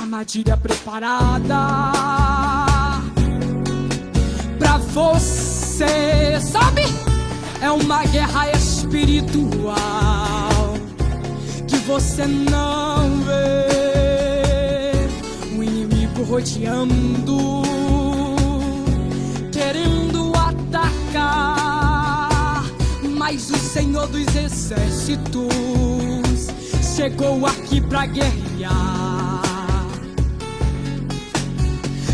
armadilha preparada pra você, sabe? É uma guerra espiritual que você não vê. O inimigo rodeando, querendo atacar, mas o Senhor dos Exércitos chegou aqui pra guerrear.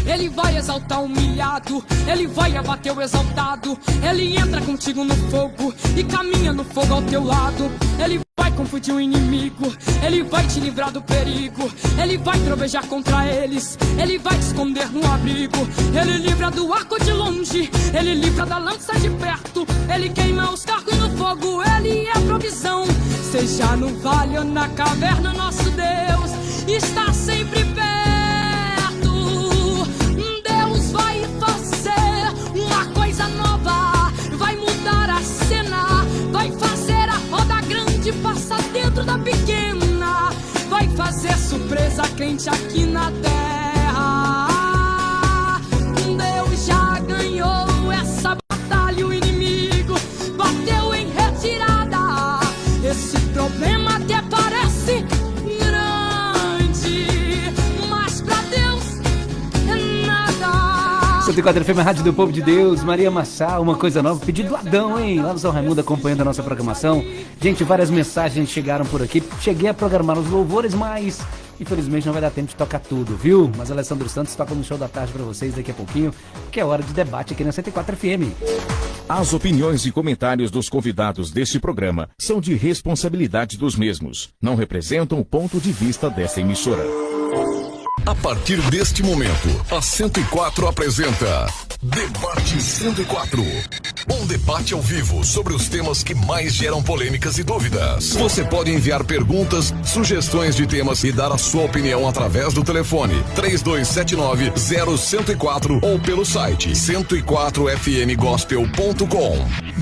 Ele vai exaltar o humilhado, ele vai abater o exaltado. Ele entra contigo no fogo e caminha no fogo ao teu lado. Ele vai confundir o inimigo, ele vai te livrar do perigo. Ele vai trovejar contra eles, ele vai te esconder no abrigo. Ele livra do arco de longe, ele livra da lança de perto. Ele queima os carros no fogo, ele é provisão. Seja no vale ou na caverna, nosso Deus está sempre perto. Deus vai fazer uma coisa nova, vai mudar a cena, vai fazer a roda grande passar dentro da pequena, vai fazer surpresa quente aqui na terra. Deus já ganhou essa batalha, o inimigo bateu em retirada. Esse problema até parece grande, mas pra Deus é nada. 104 FM, Rádio do Povo de Deus. Maria Massá, uma coisa nova, pedido do Adão, hein? Lá no São Raimundo, acompanhando a nossa programação. Gente, várias mensagens chegaram por aqui. Cheguei a programar os louvores, mas infelizmente não vai dar tempo de tocar tudo, viu? Mas Alessandro Santos toca no show da tarde pra vocês daqui a pouquinho, que é hora de debate aqui na 104 FM. As opiniões e comentários dos convidados deste programa são de responsabilidade dos mesmos. Não representam o ponto de vista desta emissora. A partir deste momento, a 104 apresenta Debate 104. Um debate ao vivo sobre os temas que mais geram polêmicas e dúvidas. Você pode enviar perguntas, sugestões de temas e dar a sua opinião através do telefone 3279-0104 ou pelo site 104fmgospel.com.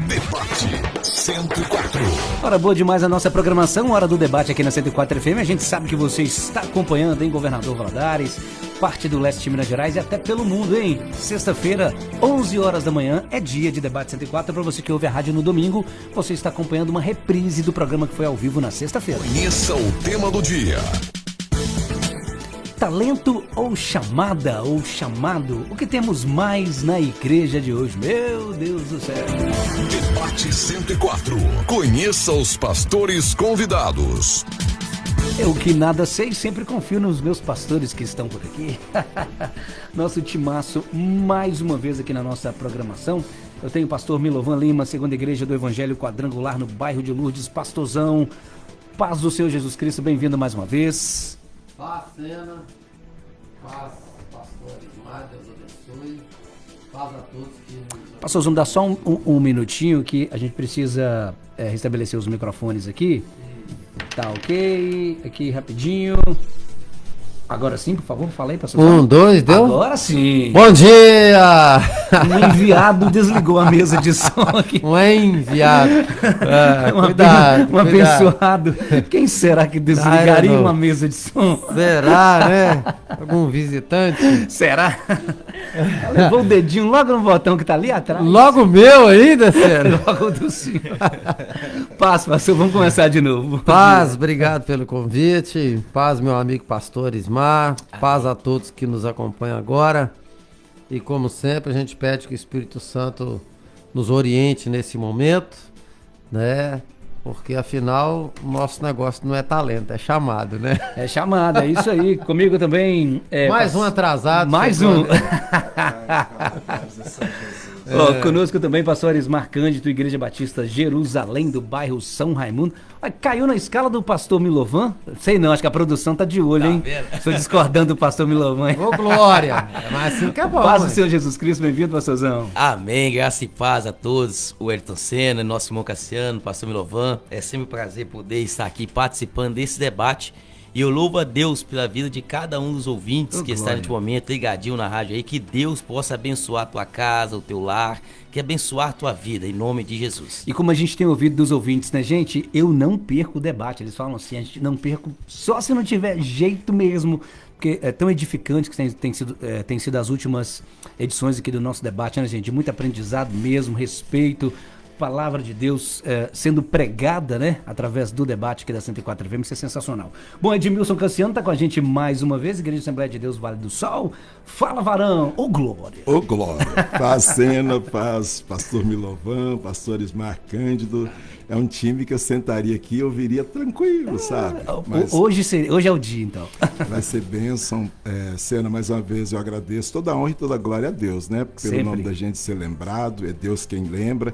Debate 104. Hora boa demais a nossa programação, hora do debate aqui na 104 FM. A gente sabe que você está acompanhando, hein, Governador Valadares, parte do leste de Minas Gerais e até pelo mundo, hein? Sexta-feira, 11 horas da manhã, é dia de Debate 104. Para você que ouve a rádio no domingo, você está acompanhando uma reprise do programa que foi ao vivo na sexta-feira. Conheça o tema do dia. Talento ou chamada ou chamado? O que temos mais na igreja de hoje? Meu Deus do céu. Debate 104. Conheça os pastores convidados. Eu que nada sei, sempre confio nos meus pastores que estão por aqui. Nosso timaço, mais uma vez aqui na nossa programação. Eu tenho o pastor Milovan Lima, segunda igreja do Evangelho Quadrangular, no bairro de Lourdes. Pastorzão, paz do Senhor Jesus Cristo, bem-vindo mais uma vez. Paz, Sena, paz, pastores, Deus abençoe, paz a todos que... Pastorzão, dá só um minutinho que a gente precisa restabelecer os microfones aqui. Tá ok, aqui rapidinho. Agora sim, por favor, fala aí, pastor. 1, 2, deu? Agora sim. Bom dia! Um enviado desligou a mesa de som aqui. Um enviado. Cuidado. Abençoado. Quem será que desligaria uma mesa de som? Será, né? Algum visitante? Será? Levou o dedinho logo no botão que tá ali atrás. Logo meu ainda, sério? Logo do senhor. Paz, pastor, vamos começar de novo. Paz, obrigado pelo convite. Paz, meu amigo pastor Ismar. Paz a todos que nos acompanham agora. E como sempre, a gente pede que o Espírito Santo nos oriente nesse momento, né? Porque afinal, o nosso negócio não é talento, é chamado, né? É chamado, é isso aí. Comigo também. Mais um atrasado. Mais um. Conosco também, pastor Ismar Cândido, Igreja Batista Jerusalém, do bairro São Raimundo. Caiu na escala do pastor Milovan? Sei não, acho que a produção tá de olho, hein? Estou discordando do pastor Milovan. Ô, glória! Mas assim que é bom. Paz do Senhor Jesus Cristo, bem-vindo, pastorzão. Amém, graça e paz a todos. O Ayrton Senna, nosso irmão Cassiano, pastor Milovan. É sempre um prazer poder estar aqui participando desse debate. E eu louvo a Deus pela vida de cada um dos ouvintes que está neste momento ligadinho na rádio aí. Que Deus possa abençoar a tua casa, o teu lar, que abençoar a tua vida, em nome de Jesus. E como a gente tem ouvido dos ouvintes, né, gente? Eu não perco o debate. Eles falam assim, a gente não perco só se não tiver jeito mesmo. porque é tão edificante que tem sido as últimas edições aqui do nosso debate, né, gente? Muito aprendizado mesmo, respeito, palavra de Deus sendo pregada, né, através do debate aqui da 104 FM, isso é sensacional. Bom, Edmilson Cassiano tá com a gente mais uma vez, Igreja Assembleia de Deus Vale do Sol. Fala, varão! Ô, Glória! Ô, Glória! Paz, Sena, paz, pastor Milovan, pastor Ismar Cândido. É um time que eu sentaria aqui e ouviria tranquilo, sabe? Mas hoje é o dia, então. vai ser bênção. Sena, mais uma vez, eu agradeço toda a honra e toda a glória a Deus, né? Pelo Sempre. nome da gente ser lembrado, é Deus quem lembra.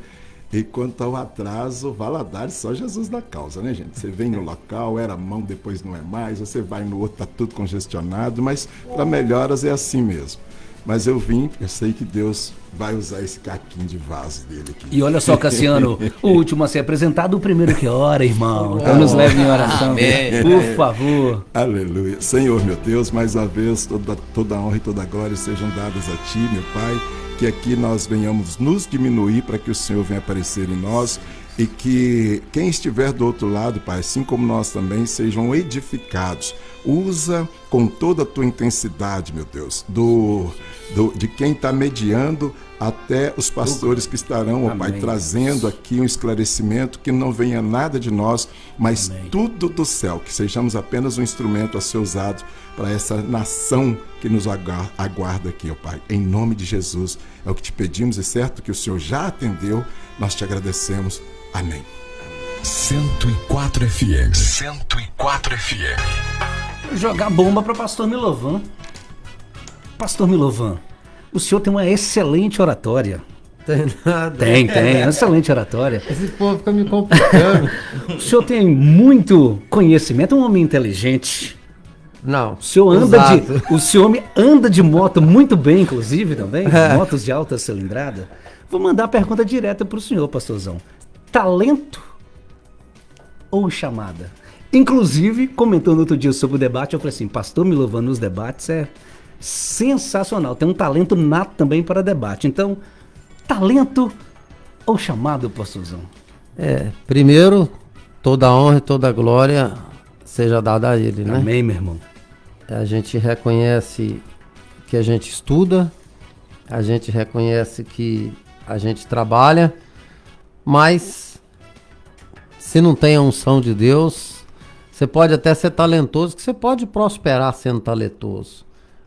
E quanto ao atraso, Valadares, só Jesus na causa, né, gente? Você vem no local, era mão, depois não é mais, você vai no outro, tá tudo congestionado, mas para melhoras é assim mesmo. Mas eu vim, eu sei que Deus vai usar esse caquinho de vaso dele aqui. E olha só, Cassiano, o último a ser apresentado, o primeiro que ora, irmão. Então nos leve em oração, por favor. Aleluia. Senhor, meu Deus, mais uma vez, toda a honra e toda a glória sejam dadas a Ti, meu Pai. Que aqui nós venhamos nos diminuir para que o Senhor venha aparecer em nós e que quem estiver do outro lado, Pai, assim como nós também, sejam edificados. Usa com toda a Tua intensidade, meu Deus, de quem está mediando até os pastores que estarão, ó Pai, trazendo aqui um esclarecimento, que não venha nada de nós, mas tudo do céu, que sejamos apenas um instrumento a ser usado para essa nação que nos aguarda aqui, ó Pai. Em nome de Jesus, é o que te pedimos, e certo que o Senhor já atendeu, nós te agradecemos. Amém. 104 FM. 104 FM. Jogar bomba para pastor Milovan. Pastor Milovan, o senhor tem uma excelente oratória. Tem nada. Tem, excelente oratória. Esse povo fica me complicando. O senhor tem muito conhecimento, é um homem inteligente. Não. O senhor anda de moto muito bem, inclusive, também. Motos de alta cilindrada. Vou mandar a pergunta direta para o senhor, pastorzão. Talento ou chamada? Inclusive, comentando outro dia sobre o debate, eu falei assim, pastor Milovan nos debates é sensacional. Tem um talento nato também para debate. Então, talento ou chamado, pastorzão? Primeiro, toda a honra e toda a glória seja dada a ele, né? Amém, meu irmão. A gente reconhece que a gente estuda, a gente reconhece que a gente trabalha, mas se não tem a unção de Deus, você pode até ser talentoso, que você pode prosperar sendo talentoso.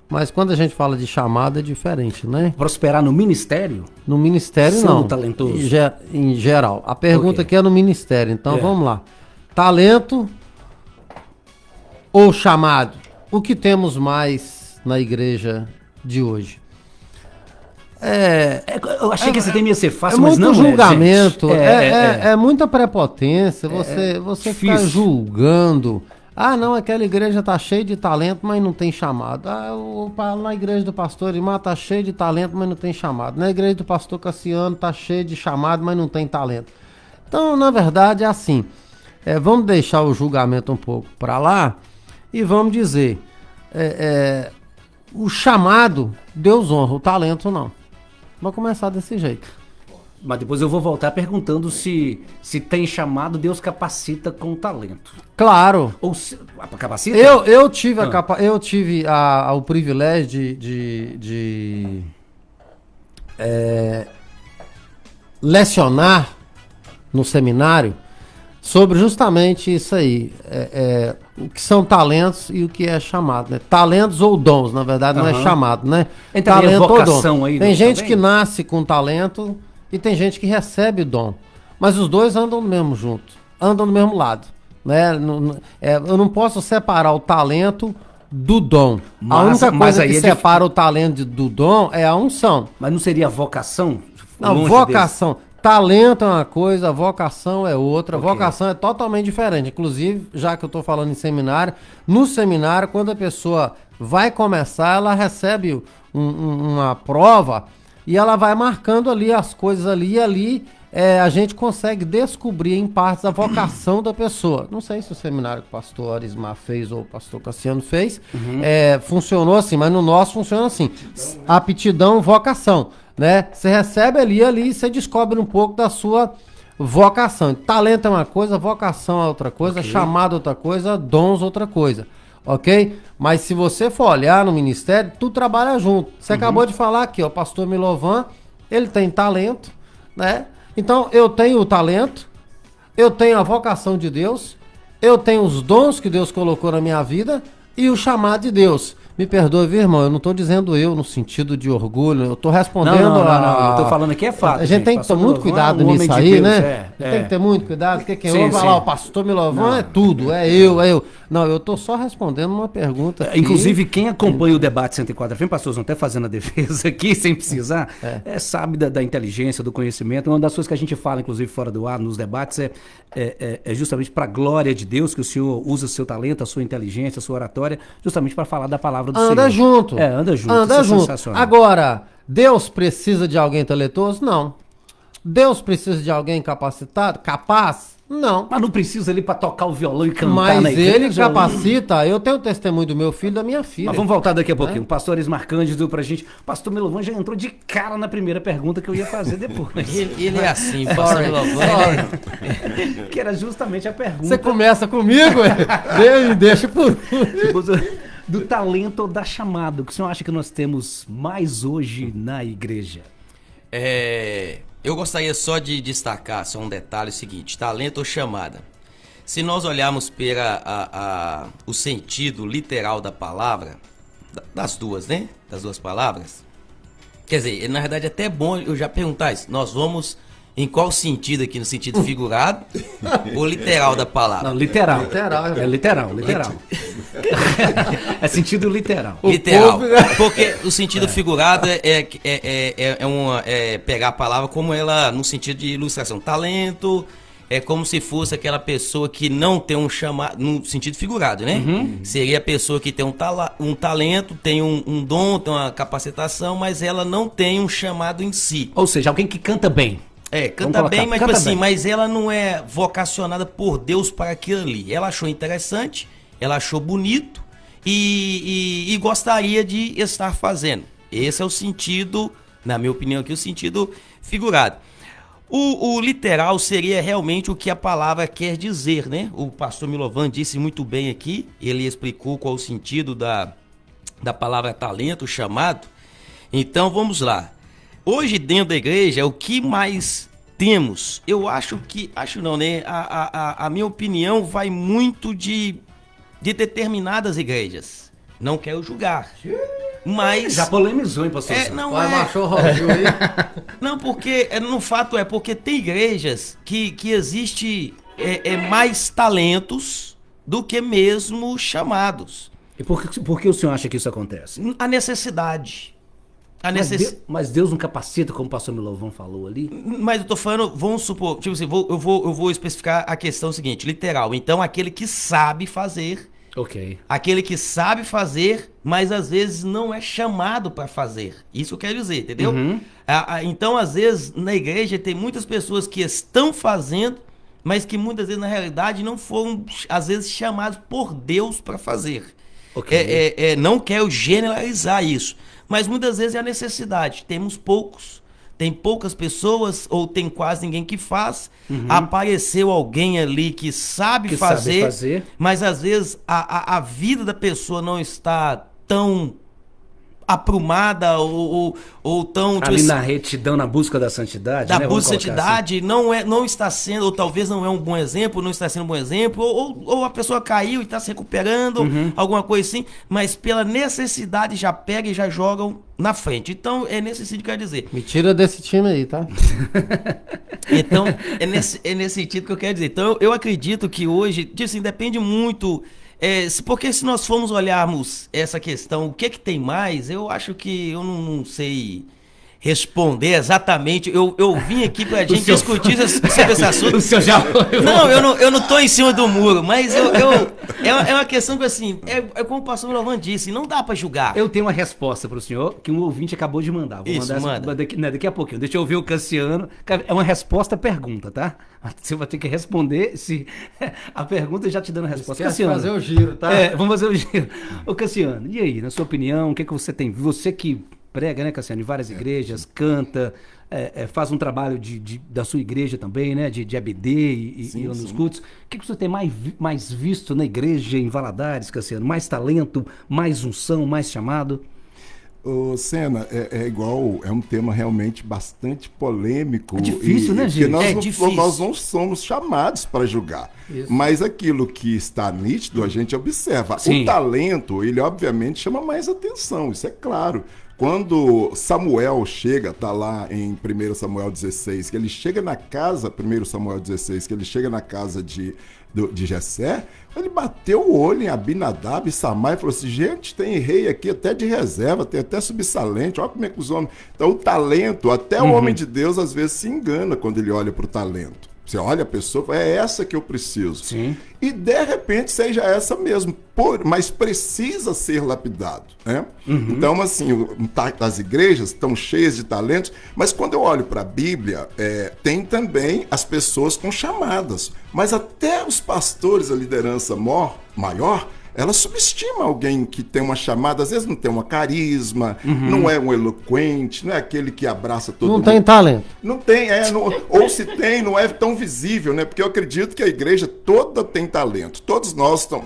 Mas quando a gente fala de chamada é diferente, né? Prosperar no ministério? No ministério sendo não. Talentoso? Em geral. A pergunta aqui é no ministério, então vamos lá. Talento ou chamado? O que temos mais na igreja de hoje? Eu achei que esse tema ia ser fácil, mas muito não julgamento, é muita prepotência, você ficar julgando. Ah, não, aquela igreja tá cheia de talento, mas não tem chamado. Na igreja do pastor Irmã tá cheio de talento, mas não tem chamado. Na igreja do pastor Cassiano tá cheio de chamado, mas não tem talento. Então, na verdade, é assim. Vamos deixar o julgamento um pouco para lá e vamos dizer, o chamado, Deus honra, o talento não. Vamos começar desse jeito. Mas depois eu vou voltar perguntando se tem chamado, Deus capacita com talento. Claro. Ou capacita? Eu tive o privilégio de lecionar no seminário sobre justamente isso aí. O que são talentos e o que é chamado, né? Talentos ou dons, na verdade, não é chamado, né? Então, talento ou dom. Aí, tem gente que nasce com talento e tem gente que recebe o dom. Mas os dois andam no mesmo junto, andam no mesmo lado, né? Eu não posso separar o talento do dom. A única coisa que separa o talento do dom é a unção. Mas não seria vocação? Não, vocação. Talento é uma coisa, vocação é outra. Okay. Vocação é totalmente diferente. Inclusive, já que eu estou falando em seminário, no seminário, quando a pessoa vai começar, ela recebe uma prova e ela vai marcando ali as coisas ali e ali a gente consegue descobrir em partes a vocação da pessoa. Não sei se o seminário que o pastor Arismar fez ou o pastor Cassiano fez, funcionou assim, mas no nosso funciona assim. Aptidão, vocação. Né? Você recebe ali e você descobre um pouco da sua vocação. Talento é uma coisa, vocação é outra coisa, chamado é outra coisa, dons outra coisa. ok? Mas se você for olhar no ministério, tu trabalha junto. Você acabou de falar aqui, ó, o pastor Milovan, ele tem talento, né? Então, eu tenho o talento, eu tenho a vocação de Deus, eu tenho os dons que Deus colocou na minha vida e o chamado de Deus. Me perdoe, viu, irmão? Eu não tô dizendo eu no sentido de orgulho, eu tô respondendo não, eu tô falando aqui é fato. A gente tem que ter muito cuidado nisso aí, né? Tem que ter muito cuidado, porque quem ouve falar, o pastor Milovan é tudo, é eu. Não, eu tô só respondendo uma pergunta. Inclusive, quem acompanha o debate 104 FM, pastor, não até fazendo a defesa aqui, sem precisar, sabe da inteligência, do conhecimento. Uma das coisas que a gente fala, inclusive, fora do ar, nos debates, é justamente para a glória de Deus, que o Senhor usa o seu talento, a sua inteligência, a sua oratória, justamente para falar da palavra do Senhor. Anda junto. Anda junto. Anda junto. Agora, Deus precisa de alguém talentoso? Não. Deus precisa de alguém capacitado? Capaz? Não. Mas não precisa ele para tocar o violão e cantar Mas na igreja? ele capacita. Eu tenho o testemunho do meu filho e da minha filha. Mas vamos voltar daqui a pouquinho. O pastor Ismar Cândido deu pra gente. O pastor Milovan já entrou de cara na primeira pergunta que eu ia fazer depois. Ele é assim, pastor Milovan. Que era justamente a pergunta. Você começa comigo? Deixa por... Do talento ou da chamada. O que o senhor acha que nós temos mais hoje na igreja? Eu gostaria só de destacar só um detalhe seguinte: talento ou chamada. Se nós olharmos para o sentido literal da palavra, das duas, né? Das duas palavras. Quer dizer, na verdade é até bom eu já perguntar isso. Nós vamos em qual sentido aqui? No sentido figurado ou literal da palavra? Não, literal. É literal. É sentido literal. Literal. Porque o sentido figurado é pegar a palavra como ela, no sentido de ilustração. Talento é como se fosse aquela pessoa que não tem um chamado, no sentido figurado, né? Seria a pessoa que tem um talento, tem um dom, tem uma capacitação, mas ela não tem um chamado em si. Ou seja, alguém que canta bem. Canta bem, mas tipo assim, mas ela não é vocacionada por Deus para aquilo ali. Ela achou interessante, ela achou bonito e gostaria de estar fazendo. Esse é o sentido, na minha opinião aqui, o sentido figurado. O literal seria realmente o que a palavra quer dizer, né? O pastor Milovan disse muito bem aqui, ele explicou qual o sentido da palavra talento, chamado. Então vamos lá. Hoje dentro da igreja, o que mais temos? Eu acho não, né? A minha opinião vai muito de determinadas igrejas. Não quero julgar. Mas... Já polemizou, hein, pastor? Não, porque no fato porque tem igrejas que existe mais talentos do que mesmo chamados. E por que o senhor acha que isso acontece? A necessidade. Mas Deus não capacita, como o pastor Milovan falou ali? Mas eu tô falando, vamos supor, tipo assim, eu vou especificar a questão seguinte, literal. Então, aquele que sabe fazer. Ok. Aquele que sabe fazer, mas às vezes não é chamado para fazer. Isso eu quero dizer, entendeu? Então, às vezes, na igreja tem muitas pessoas que estão fazendo, mas que muitas vezes, na realidade, não foram, às vezes, chamados por Deus para fazer. Okay. Não quero generalizar isso, mas muitas vezes é a necessidade. Tem poucas pessoas, ou tem quase ninguém que faz. Apareceu alguém ali que sabe fazer, mas às vezes a vida da pessoa não está tão aprumada ou tão... Ali tipo, na retidão, na busca da santidade. Da busca da santidade, assim. Não está sendo, ou talvez não é um bom exemplo, não está sendo um bom exemplo, ou a pessoa caiu e está se recuperando, alguma coisa assim, mas pela necessidade já pega e já jogam na frente. Então, é nesse sentido que eu quero dizer. Me tira desse time aí, tá? Então, é nesse sentido que eu quero dizer. Então, eu acredito que hoje, tipo assim, depende muito... porque se nós formos olharmos essa questão, o que tem mais, eu acho que eu não sei responder exatamente. Eu vim aqui pra gente discutir sobre esse assunto. O senhor já... eu não tô em cima do muro, mas é uma questão que assim, como o pastor Milovan disse, não dá pra julgar. Eu tenho uma resposta pro senhor que um ouvinte acabou de mandar. Vou mandar manda. Daqui a pouquinho. Deixa eu ouvir o Cassiano. É uma resposta-pergunta, tá? Você vai ter que responder se a pergunta já te dando a resposta. Cassiano, fazer o giro, tá? Vamos fazer o giro. Ô Cassiano, e aí, na sua opinião, o que você tem? Você que prega, né, Cassiano, em várias igrejas, canta, faz um trabalho da sua igreja também, né? De ABD e nos cultos. O que você tem mais visto na igreja em Valadares, Cassiano? Mais talento, mais unção, mais chamado? Ô, Sena, é um tema realmente bastante polêmico. É difícil, né, gente? Nós não somos chamados para julgar. Isso. Mas aquilo que está nítido, a gente observa. Sim. O talento, ele obviamente chama mais atenção, isso é claro. Quando Samuel chega, tá lá em 1 Samuel 16, que ele chega na casa, 1 Samuel 16, que ele chega na casa de Jessé, ele bateu o olho em Abinadab e Samar e falou assim, gente, tem rei aqui até de reserva, tem até subsalente, olha como é que os homens... Então o talento, até o homem de Deus às vezes se engana quando ele olha para o talento. Você olha a pessoa e fala, é essa que eu preciso. Sim. E de repente seja essa mesmo, mas precisa ser lapidado, né? Então, assim, as igrejas estão cheias de talentos, mas quando eu olho para a Bíblia, tem também as pessoas com chamadas. Mas até os pastores, a liderança maior, ela subestima alguém que tem uma chamada, às vezes não tem uma carisma, não é um eloquente, não é aquele que abraça todo mundo. Não tem talento. Não tem, ou se tem, não é tão visível, né? Porque eu acredito que a igreja toda tem talento. Todos nós estamos...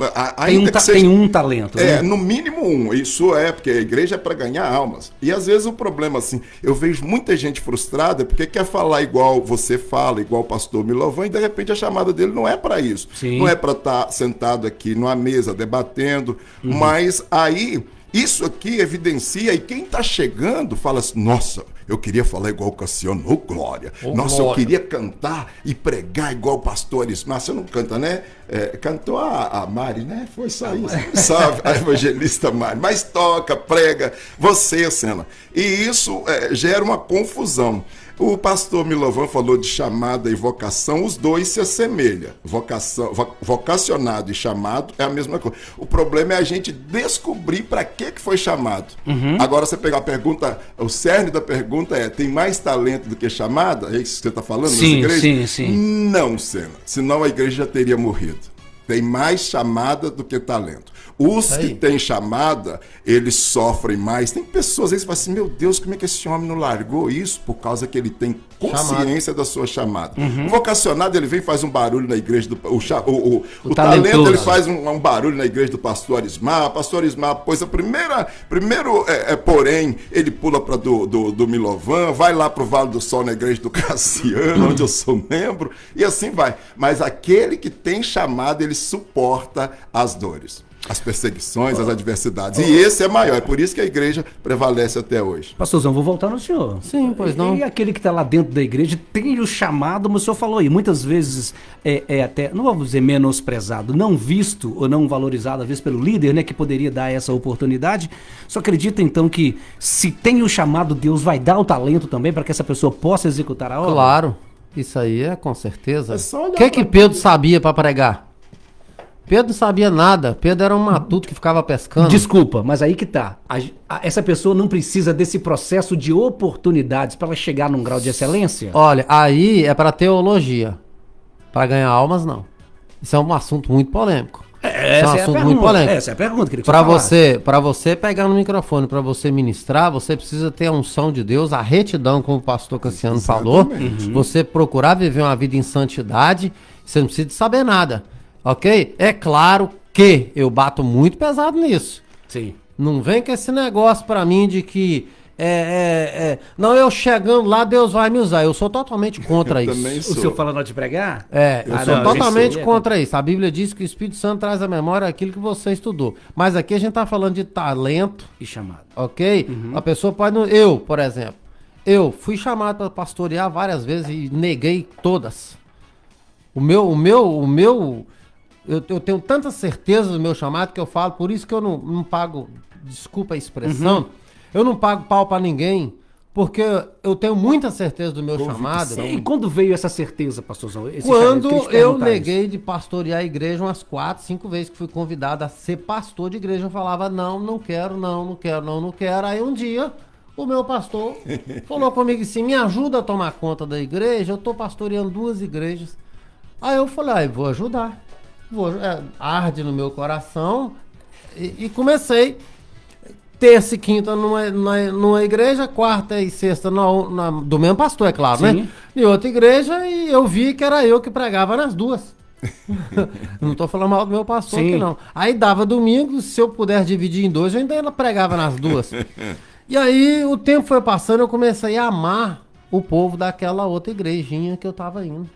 Tem um talento, né? No mínimo um. Isso porque a igreja é para ganhar almas. E às vezes o problema, assim, eu vejo muita gente frustrada porque quer falar igual você fala, igual o pastor Milovan, e de repente a chamada dele não é para isso. Sim. Não é para estar sentado aqui numa mesa, debatendo, mas aí isso aqui evidencia, e quem está chegando fala assim, nossa, eu queria falar igual o Cassiano, glória. Nossa, eu queria cantar e pregar igual o pastor Ismar. Você não canta, né? Cantou a Mari, né? Foi só isso. Sabe? A evangelista Mari. Mas toca, prega, você, Sena. E isso gera uma confusão. O pastor Milovan falou de chamada e vocação, os dois se assemelham. Vocacionado e chamado é a mesma coisa. O problema é a gente descobrir para que foi chamado. Agora você pegar a pergunta, o cerne da pergunta tem mais talento do que chamada? É isso que você está falando? Sim. Não, Sena. Senão a igreja já teria morrido. Tem mais chamada do que talento. Os que têm chamada, eles sofrem mais. Tem pessoas, às vezes, que falam assim, meu Deus, como é que esse homem não largou isso? Por causa que ele tem consciência da sua chamada. O vocacionado, ele vem e faz um barulho na igreja do... O talento, ele faz um barulho na igreja do pastor Ismar. Pastor Ismar, pois porém, ele pula para do Milovan, vai lá para o Vale do Sol na igreja do Cassiano, onde eu sou membro, e assim vai. Mas aquele que tem chamada, ele suporta as dores, as perseguições, as adversidades. E esse é maior, é por isso que a igreja prevalece até hoje. Pastorzão, vou voltar no senhor. Sim, pois não. E aquele que está lá dentro da igreja tem o chamado, mas o senhor falou aí, muitas vezes até, não vou dizer menosprezado, não visto ou não valorizado, às vezes pelo líder, né, que poderia dar essa oportunidade. Só acredita então que se tem o chamado, Deus vai dar o talento também para que essa pessoa possa executar a obra? Claro, isso aí é com certeza. O que Pedro sabia para pregar? Pedro não sabia nada. Pedro era um matuto que ficava pescando. Desculpa, mas aí que tá. Essa pessoa não precisa desse processo de oportunidades para ela chegar num grau de excelência? Olha, aí é para teologia. Para ganhar almas, não. Isso é um assunto muito polêmico. Essa é a pergunta. Essa é a pergunta que para você pegar no microfone, para você ministrar, você precisa ter a unção de Deus, a retidão, como o pastor Cassiano falou. Você procurar viver uma vida em santidade, você não precisa de saber nada. Ok? É claro que eu bato muito pesado nisso. Sim. Não vem com esse negócio pra mim de que não, eu chegando lá, Deus vai me usar. Eu sou totalmente contra isso. O senhor falando de pregar? Eu sou totalmente contra isso. A Bíblia diz que o Espírito Santo traz à memória aquilo que você estudou. Mas aqui a gente tá falando de talento e chamado. Ok? A pessoa pode... Eu, por exemplo, eu fui chamado para pastorear várias vezes e neguei todas. Eu tenho tanta certeza do meu chamado que eu falo, por isso que eu não pago, desculpa a expressão, eu não pago pau pra ninguém, porque eu tenho muita certeza do meu chamado. E quando veio essa certeza, pastorzão? Quando eu neguei de pastorear a igreja umas 4, 5 vezes que fui convidado a ser pastor de igreja, eu falava, não quero. Aí um dia, o meu pastor falou comigo assim, me ajuda a tomar conta da igreja, eu tô pastoreando 2 igrejas. Aí eu falei, vou ajudar. Arde no meu coração e comecei. terça e quinta numa igreja, quarta e sexta do mesmo pastor, é claro, Sim. né? Em outra igreja, e eu vi que era eu que pregava nas duas. Não tô falando mal do meu pastor Sim. aqui, não. Aí dava domingo, se eu puder dividir em dois, eu ainda pregava nas duas. E aí o tempo foi passando, eu comecei a amar o povo daquela outra igrejinha que eu tava indo.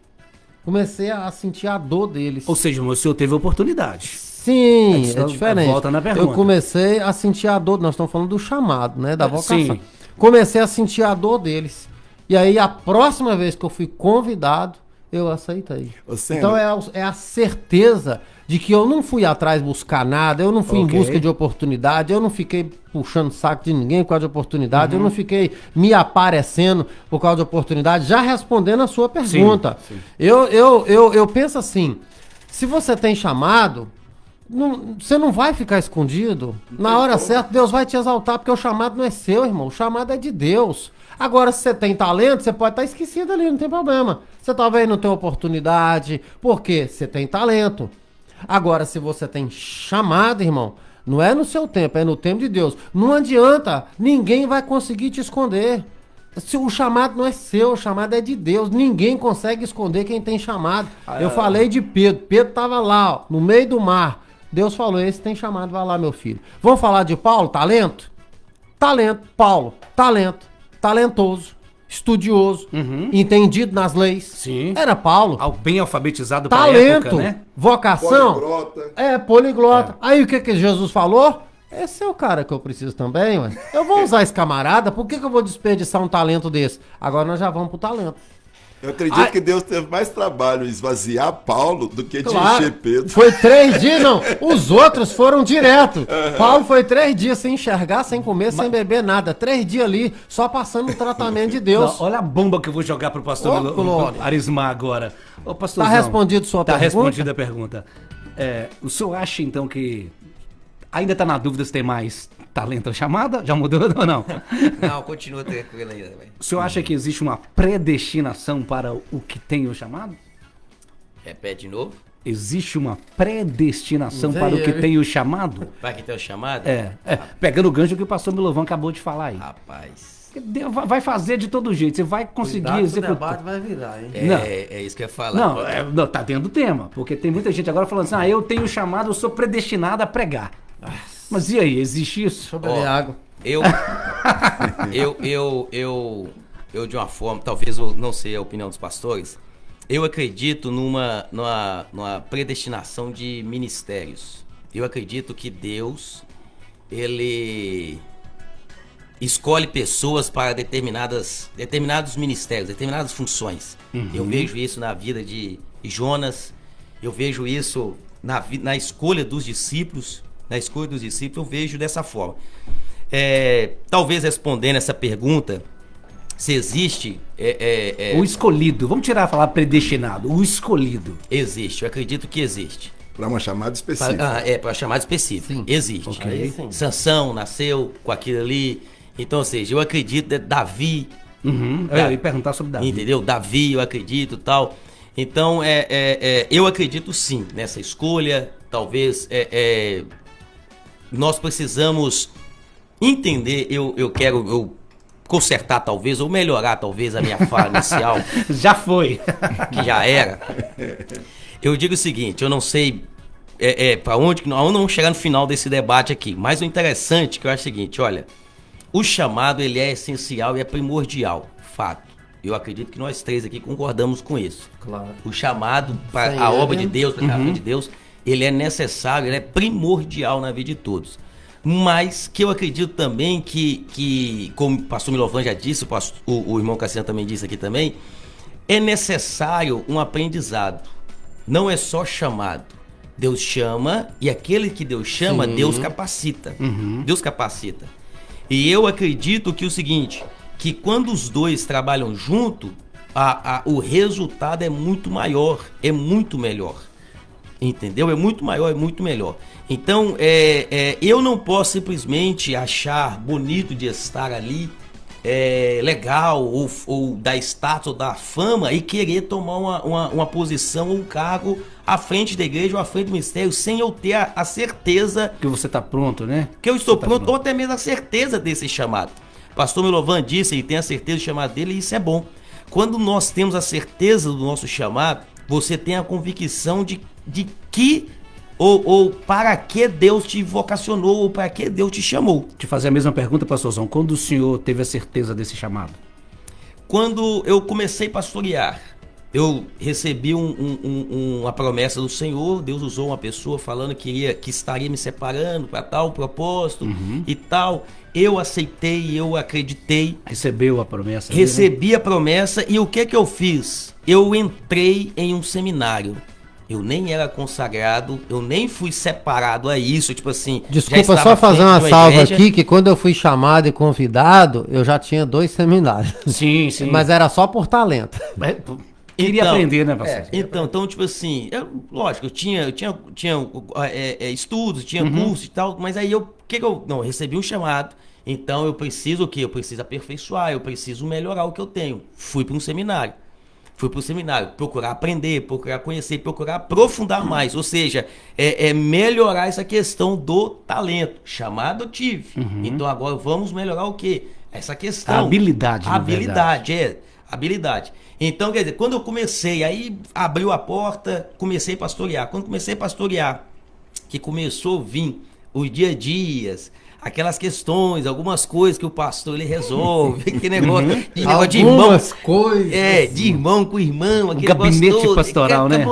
Comecei a sentir a dor deles. Ou seja, o senhor teve oportunidade. Sim, Então, é diferente. volta na pergunta. Eu comecei a sentir a dor, nós estamos falando do chamado, né, da vocação. Sim. Comecei a sentir a dor deles. E aí a próxima vez que eu fui convidado, eu aceitei. Ô, Sena. Então é a certeza de que eu não fui atrás buscar nada, eu não fui Ok. em busca de oportunidade, eu não fiquei puxando saco de ninguém por causa de oportunidade, eu não fiquei me aparecendo por causa de oportunidade, já respondendo a sua pergunta. Sim. Eu penso assim, se você tem chamado, você não vai ficar escondido. Na hora certa, Deus vai te exaltar, porque o chamado não é seu, irmão, o chamado é de Deus. Agora, se você tem talento, você pode estar esquecido ali, não tem problema. Você talvez não tenha oportunidade, porque você tem talento. Agora, se você tem chamado, irmão, não é no seu tempo, é no tempo de Deus. Não adianta, ninguém vai conseguir te esconder. Se o chamado não é seu, o chamado é de Deus. Ninguém consegue esconder quem tem chamado. Eu falei de Pedro. Pedro estava lá, ó, no meio do mar. Deus falou, esse tem chamado, vai lá, meu filho. Vamos falar de Paulo? Talento? Talento. Paulo, talento. Talentoso, estudioso, entendido nas leis. Sim. Era Paulo. Bem alfabetizado pra Talento, época, né? vocação. Poliglota. Poliglota. Aí o que Jesus falou? Esse é o cara que eu preciso também, ué. Eu vou usar esse camarada, por que eu vou desperdiçar um talento desse? Agora nós já vamos pro talento. Eu acredito que Deus teve mais trabalho em esvaziar Paulo do que de encher Pedro. Foi 3 dias, não. Os outros foram direto. Paulo foi 3 dias sem enxergar, sem comer, sem beber nada. 3 dias ali, só passando o tratamento de Deus. Não, olha a bomba que eu vou jogar pro pastor Ô, glória. Arismar agora. Ô, pastorzão, Tá respondido sua Tá pergunta? respondida a pergunta. O senhor acha, então, que ainda tá na dúvida se tem mais talento ou chamada? Já mudou ou não? Não, continua tranquilo ainda, velho. O senhor acha que existe uma predestinação para o que tem o chamado? Repete de novo. Existe uma predestinação Vem para o que aí. tem o chamado? Vai que tem o chamado? Pegando o gancho que o pastor Milovan acabou de falar aí. Rapaz. Deus vai fazer de todo jeito, você vai conseguir Cuidado que o executar. debate vai virar, hein? Não. É isso que eu ia falar. Não, tá dentro do tema, porque tem muita gente agora falando assim, eu tenho chamado, eu sou predestinado a pregar. Mas e aí, existe isso? Deixa eu beber água. Eu de uma forma, talvez eu não sei a opinião dos pastores, eu acredito numa predestinação de ministérios. Eu acredito que Deus, ele escolhe pessoas para determinados ministérios, determinadas funções. Eu vejo isso na vida de Jonas, eu vejo isso na escolha dos discípulos. Na escolha dos discípulos, eu vejo dessa forma. Talvez respondendo essa pergunta, se existe... O escolhido, vamos tirar a palavra predestinado, o escolhido. Existe, eu acredito que existe. Para uma chamada específica. Para chamada específica. Sim. Existe. Ok. Aí sim. Sansão nasceu com aquilo ali. Então, ou seja, eu acredito, Davi... Eu ia perguntar sobre Davi. Entendeu? Davi, eu acredito e tal. Então, eu acredito sim nessa escolha. Talvez nós precisamos entender, eu quero consertar talvez, ou melhorar talvez a minha fala inicial, Já foi. que já era. Eu digo o seguinte, eu não sei para onde vamos chegar no final desse debate aqui, mas o interessante que eu acho o seguinte, olha, o chamado ele é essencial e é primordial, fato. Eu acredito que nós três aqui concordamos com isso. Claro. O chamado para Sem a obra ele. de Deus, para a vida de Deus, ele é necessário, ele é primordial na vida de todos. Mas que eu acredito também que como o pastor Milovan já disse, o irmão Cassiano também disse aqui também, é necessário um aprendizado. Não é só chamado. Deus chama e aquele que Deus chama, Sim. Deus capacita. Deus capacita. E eu acredito que o seguinte, que quando os dois trabalham junto, o resultado é muito maior, é muito melhor. Entendeu? É muito maior, é muito melhor. Então, eu não posso simplesmente achar bonito de estar ali legal, ou da status, ou da fama, e querer tomar uma posição, um cargo à frente da igreja ou à frente do ministério, sem eu ter a certeza Que você tá pronto, né? que eu estou Você tá pronto, ou até mesmo a certeza desse chamado. Pastor Milovan disse, ele tem a certeza do chamado dele, e isso é bom. Quando nós temos a certeza do nosso chamado, você tem a convicção de que ou para que Deus te vocacionou, ou para que Deus te chamou. Te fazer a mesma pergunta, pastorzão. Quando o senhor teve a certeza desse chamado? Quando eu comecei a pastorear, eu recebi uma promessa do Senhor. Deus usou uma pessoa falando que estaria me separando para tal propósito e tal. Eu aceitei, eu acreditei. Recebeu a promessa? Recebi a promessa, e o que eu fiz? Eu entrei em um seminário. Eu nem era consagrado, eu nem fui separado a isso, tipo assim... Desculpa, só fazer uma salva aqui, que quando eu fui chamado e convidado, eu já tinha 2 seminários. Sim, sim. Mas era só por talento. Queria Então, aprender, né, pastor? Então, tipo assim, lógico, eu tinha estudos, tinha curso e tal, mas aí eu recebi um chamado, então eu preciso o quê? Eu preciso aperfeiçoar, eu preciso melhorar o que eu tenho. Fui para um seminário. Procurar aprender, procurar conhecer, procurar aprofundar mais, ou seja, melhorar essa questão do talento. Chamado eu tive, então agora vamos melhorar o quê? Essa questão. A habilidade, na Habilidade. Então, quer dizer, quando eu comecei, aí abriu a porta, comecei a pastorear. Quando comecei a pastorear, que começou a vir os dia a dias, aquelas questões, algumas coisas que o pastor ele resolve, aquele negócio de irmão. Coisas. De irmão com irmão, aquele gabinete pastoral, né?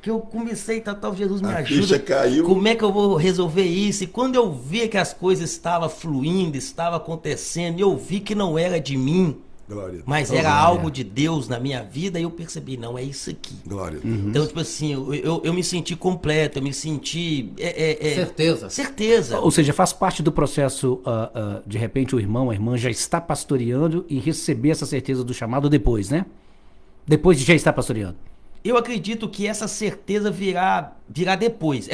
Que eu comecei, tal, Jesus me A ajuda. ficha caiu. Como é que eu vou resolver isso? E quando eu vi que as coisas estavam fluindo, estavam acontecendo, eu vi que não era de mim, Glória. mas era algo de Deus na minha vida, e eu percebi, não, é isso aqui. Glória a Deus. Então, tipo assim, eu me senti completo, eu me senti... Certeza. Ou seja, faz parte do processo, de repente o irmão, a irmã já está pastoreando e receber essa certeza do chamado depois, né? Depois de já estar pastoreando. Eu acredito que essa certeza virá depois.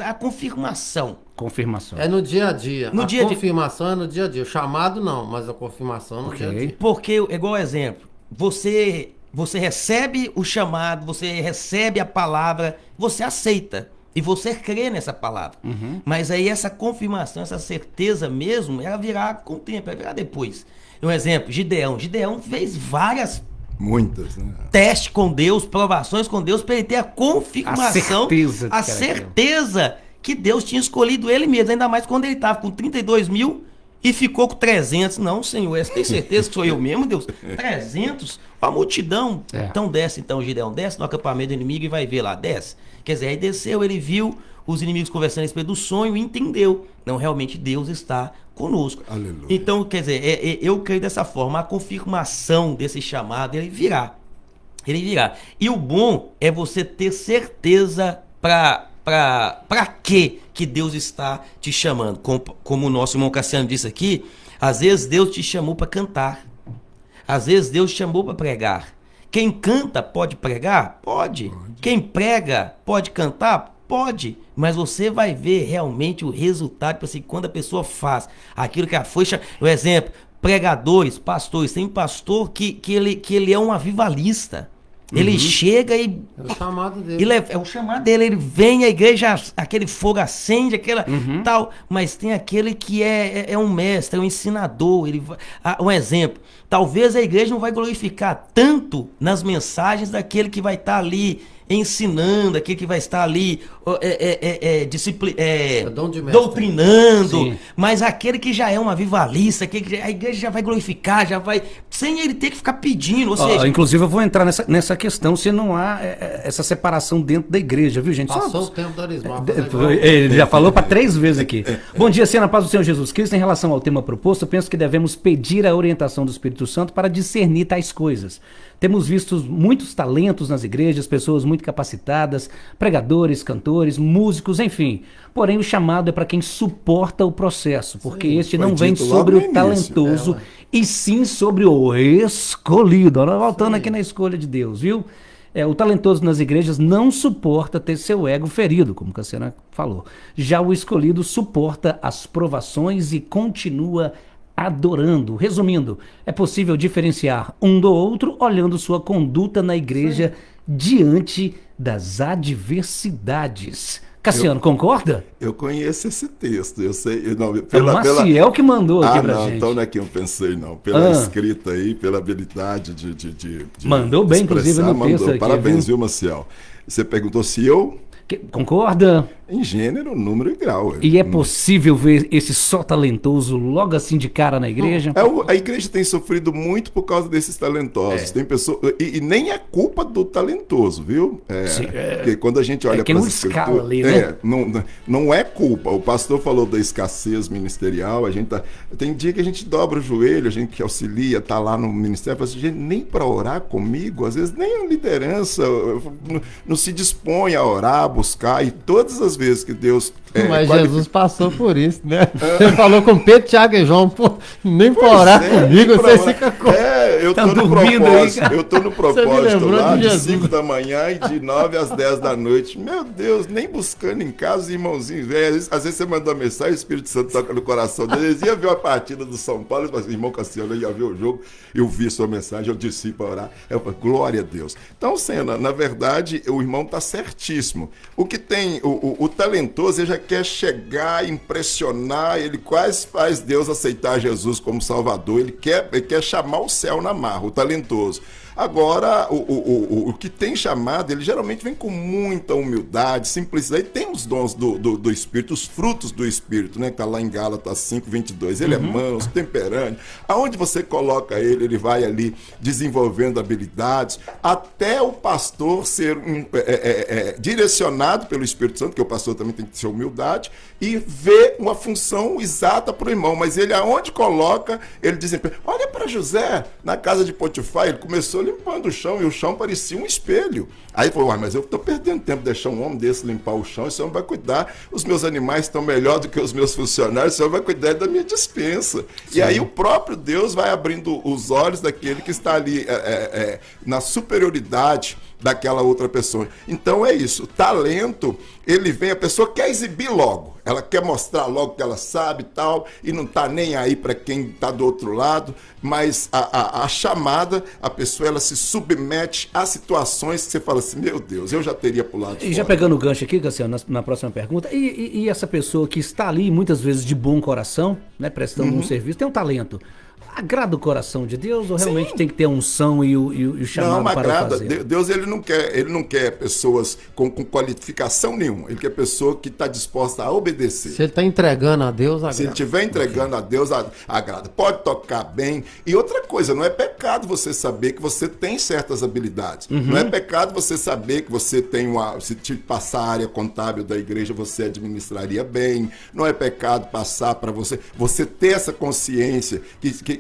A confirmação. Confirmação. É no dia a dia. No dia a dia. Confirmação é no dia a dia. O chamado não, mas a confirmação no dia a dia. Porque, igual exemplo, você recebe o chamado, você recebe a palavra, você aceita. E você crê nessa palavra. Mas aí essa confirmação, essa certeza mesmo, ela virá com o tempo, ela virá depois. Um exemplo, Gideão. Gideão fez várias Muitas, né? testes com Deus, provações com Deus, para ele ter a confirmação, A certeza que Deus tinha escolhido ele mesmo, ainda mais quando ele estava com 32 mil e ficou com 300. Não, Senhor, você tem certeza que sou eu mesmo, Deus? 300? A multidão. Então desce, Gideão, desce no acampamento do inimigo e vai ver lá, desce. Quer dizer, aí desceu, ele viu os inimigos conversando a respeito do sonho e entendeu. Não, realmente Deus está conosco. Aleluia. Então, quer dizer, eu creio dessa forma, a confirmação desse chamado, ele virá. E o bom é você ter certeza para que Deus está te chamando. Como o nosso irmão Cassiano disse aqui, às vezes Deus te chamou para cantar. Às vezes Deus te chamou para pregar. Quem canta pode pregar? Pode. Quem prega pode cantar? Pode. Mas você vai ver realmente o resultado, tipo assim, quando a pessoa faz aquilo que ela foi chamada. Um exemplo, pregadores, pastores. Tem pastor que ele é um avivalista. Ele chega e... É o chamado dele. É o chamado dele. Ele vem à igreja, aquele fogo acende, aquela tal. Mas tem aquele que é um mestre, é um ensinador. Um exemplo. Talvez a igreja não vai glorificar tanto nas mensagens daquele que vai estar ali ensinando, aquele que vai estar ali doutrinando, mas aquele que já é um avivalista, aquele que a igreja já vai glorificar, já vai, sem ele ter que ficar pedindo, ou seja... Inclusive eu vou entrar nessa questão, se não há essa separação dentro da igreja, viu, gente? Passou o tempo do Arismar. Ele já falou para 3 vezes aqui. Bom dia, Senhor, na paz do Senhor Jesus Cristo. Em relação ao tema proposto, eu penso que devemos pedir a orientação do Espírito Santo para discernir tais coisas. Temos visto muitos talentos nas igrejas, pessoas muito capacitadas, pregadores, cantores, músicos, enfim. Porém, o chamado é para quem suporta o processo, porque este não vem sobre o talentoso, e sim sobre o escolhido. Voltando aqui na escolha de Deus, viu? O talentoso nas igrejas não suporta ter seu ego ferido, como a Cassiana falou. Já o escolhido suporta as provações e continua adorando. Resumindo, é possível diferenciar um do outro olhando sua conduta na igreja diante das adversidades. Cassiano, concorda? Eu conheço esse texto, eu sei. Não, É o Maciel que mandou aqui pra não, gente. então não é que eu pensei, não. Pela escrita aí, pela habilidade de mandou bem, inclusive, no mandou. texto aqui. Parabéns, viu, Maciel? Você perguntou se eu... Concorda? Em gênero, número e grau. E é possível ver esse só talentoso logo assim de cara na igreja? A igreja tem sofrido muito por causa desses talentosos. Tem pessoas, e nem é culpa do talentoso, viu? Porque quando a gente olha que para não escala ali, né? Não é culpa. O pastor falou da escassez ministerial. Tem dia que a gente dobra o joelho, a gente que auxilia, tá lá no ministério, fala assim, gente, nem para orar comigo, às vezes nem a liderança não se dispõe a orar, a buscar, e todas as vezes que Deus... Mas Jesus passou por isso, né? Você falou com Pedro, Tiago e João, pô, nem pra orar comigo, você fica com... eu Tá tô no dormindo propósito, aí, eu tô no me propósito lembrou lá de de Jesus. 5 da manhã e de 9 às 10 da noite. Meu Deus, nem buscando em casa os irmãozinhos. Às vezes você mandou uma mensagem, o Espírito Santo toca no coração deles. Eles iam ver a partida do São Paulo, eles falam assim, irmão Cassiano, eu ia ver o jogo, eu vi sua mensagem, eu disse para orar. Eu falei, glória a Deus. Então, Sena, na verdade, o irmão tá certíssimo. O que tem, o talentoso, ele já quer chegar, impressionar, ele quase faz Deus aceitar Jesus como Salvador, ele quer chamar o céu na marra, o talentoso. Agora, o que tem chamado, ele geralmente vem com muita humildade, simplicidade. Tem os dons do Espírito, os frutos do Espírito, né? Que está lá em Gálatas 5:22. Ele é manso, temperante. Aonde você coloca ele, ele vai ali desenvolvendo habilidades, até o pastor ser direcionado pelo Espírito Santo, que o pastor também tem que ter humildade, e ver uma função exata para o irmão. Mas ele, aonde coloca, ele desempenha. Olha para José, na casa de Potifar, ele começou limpando o chão, e o chão parecia um espelho. Aí ele falou, mas eu estou perdendo tempo de deixar um homem desse limpar o chão, esse homem vai cuidar, os meus animais estão melhor do que os meus funcionários, esse homem vai cuidar da minha despensa. Sim. E aí o próprio Deus vai abrindo os olhos daquele que está ali na superioridade daquela outra pessoa. Então é isso, o talento, ele vem, a pessoa quer exibir logo, ela quer mostrar logo que ela sabe e tal, e não está nem aí para quem está do outro lado, mas a chamada, a pessoa, ela se submete a situações que você fala assim, meu Deus, eu já teria pulado fora. E já pegando o gancho aqui, Cassiano, na próxima pergunta, e essa pessoa que está ali, muitas vezes de bom coração, né, prestando um serviço, tem um talento, agrada o coração de Deus ou realmente Sim. tem que ter a unção e o chamado não, para agrada. fazer? Deus, ele não quer pessoas com qualificação nenhuma. Ele quer pessoa que está disposta a obedecer. Se ele está entregando a Deus, agrada. Se ele estiver entregando a Deus, agrada. Pode tocar bem. E outra coisa, não é pecado você saber que você tem certas habilidades. Não é pecado você saber que você tem se te passar a área contábil da igreja, você administraria bem. Não é pecado passar para você ter essa consciência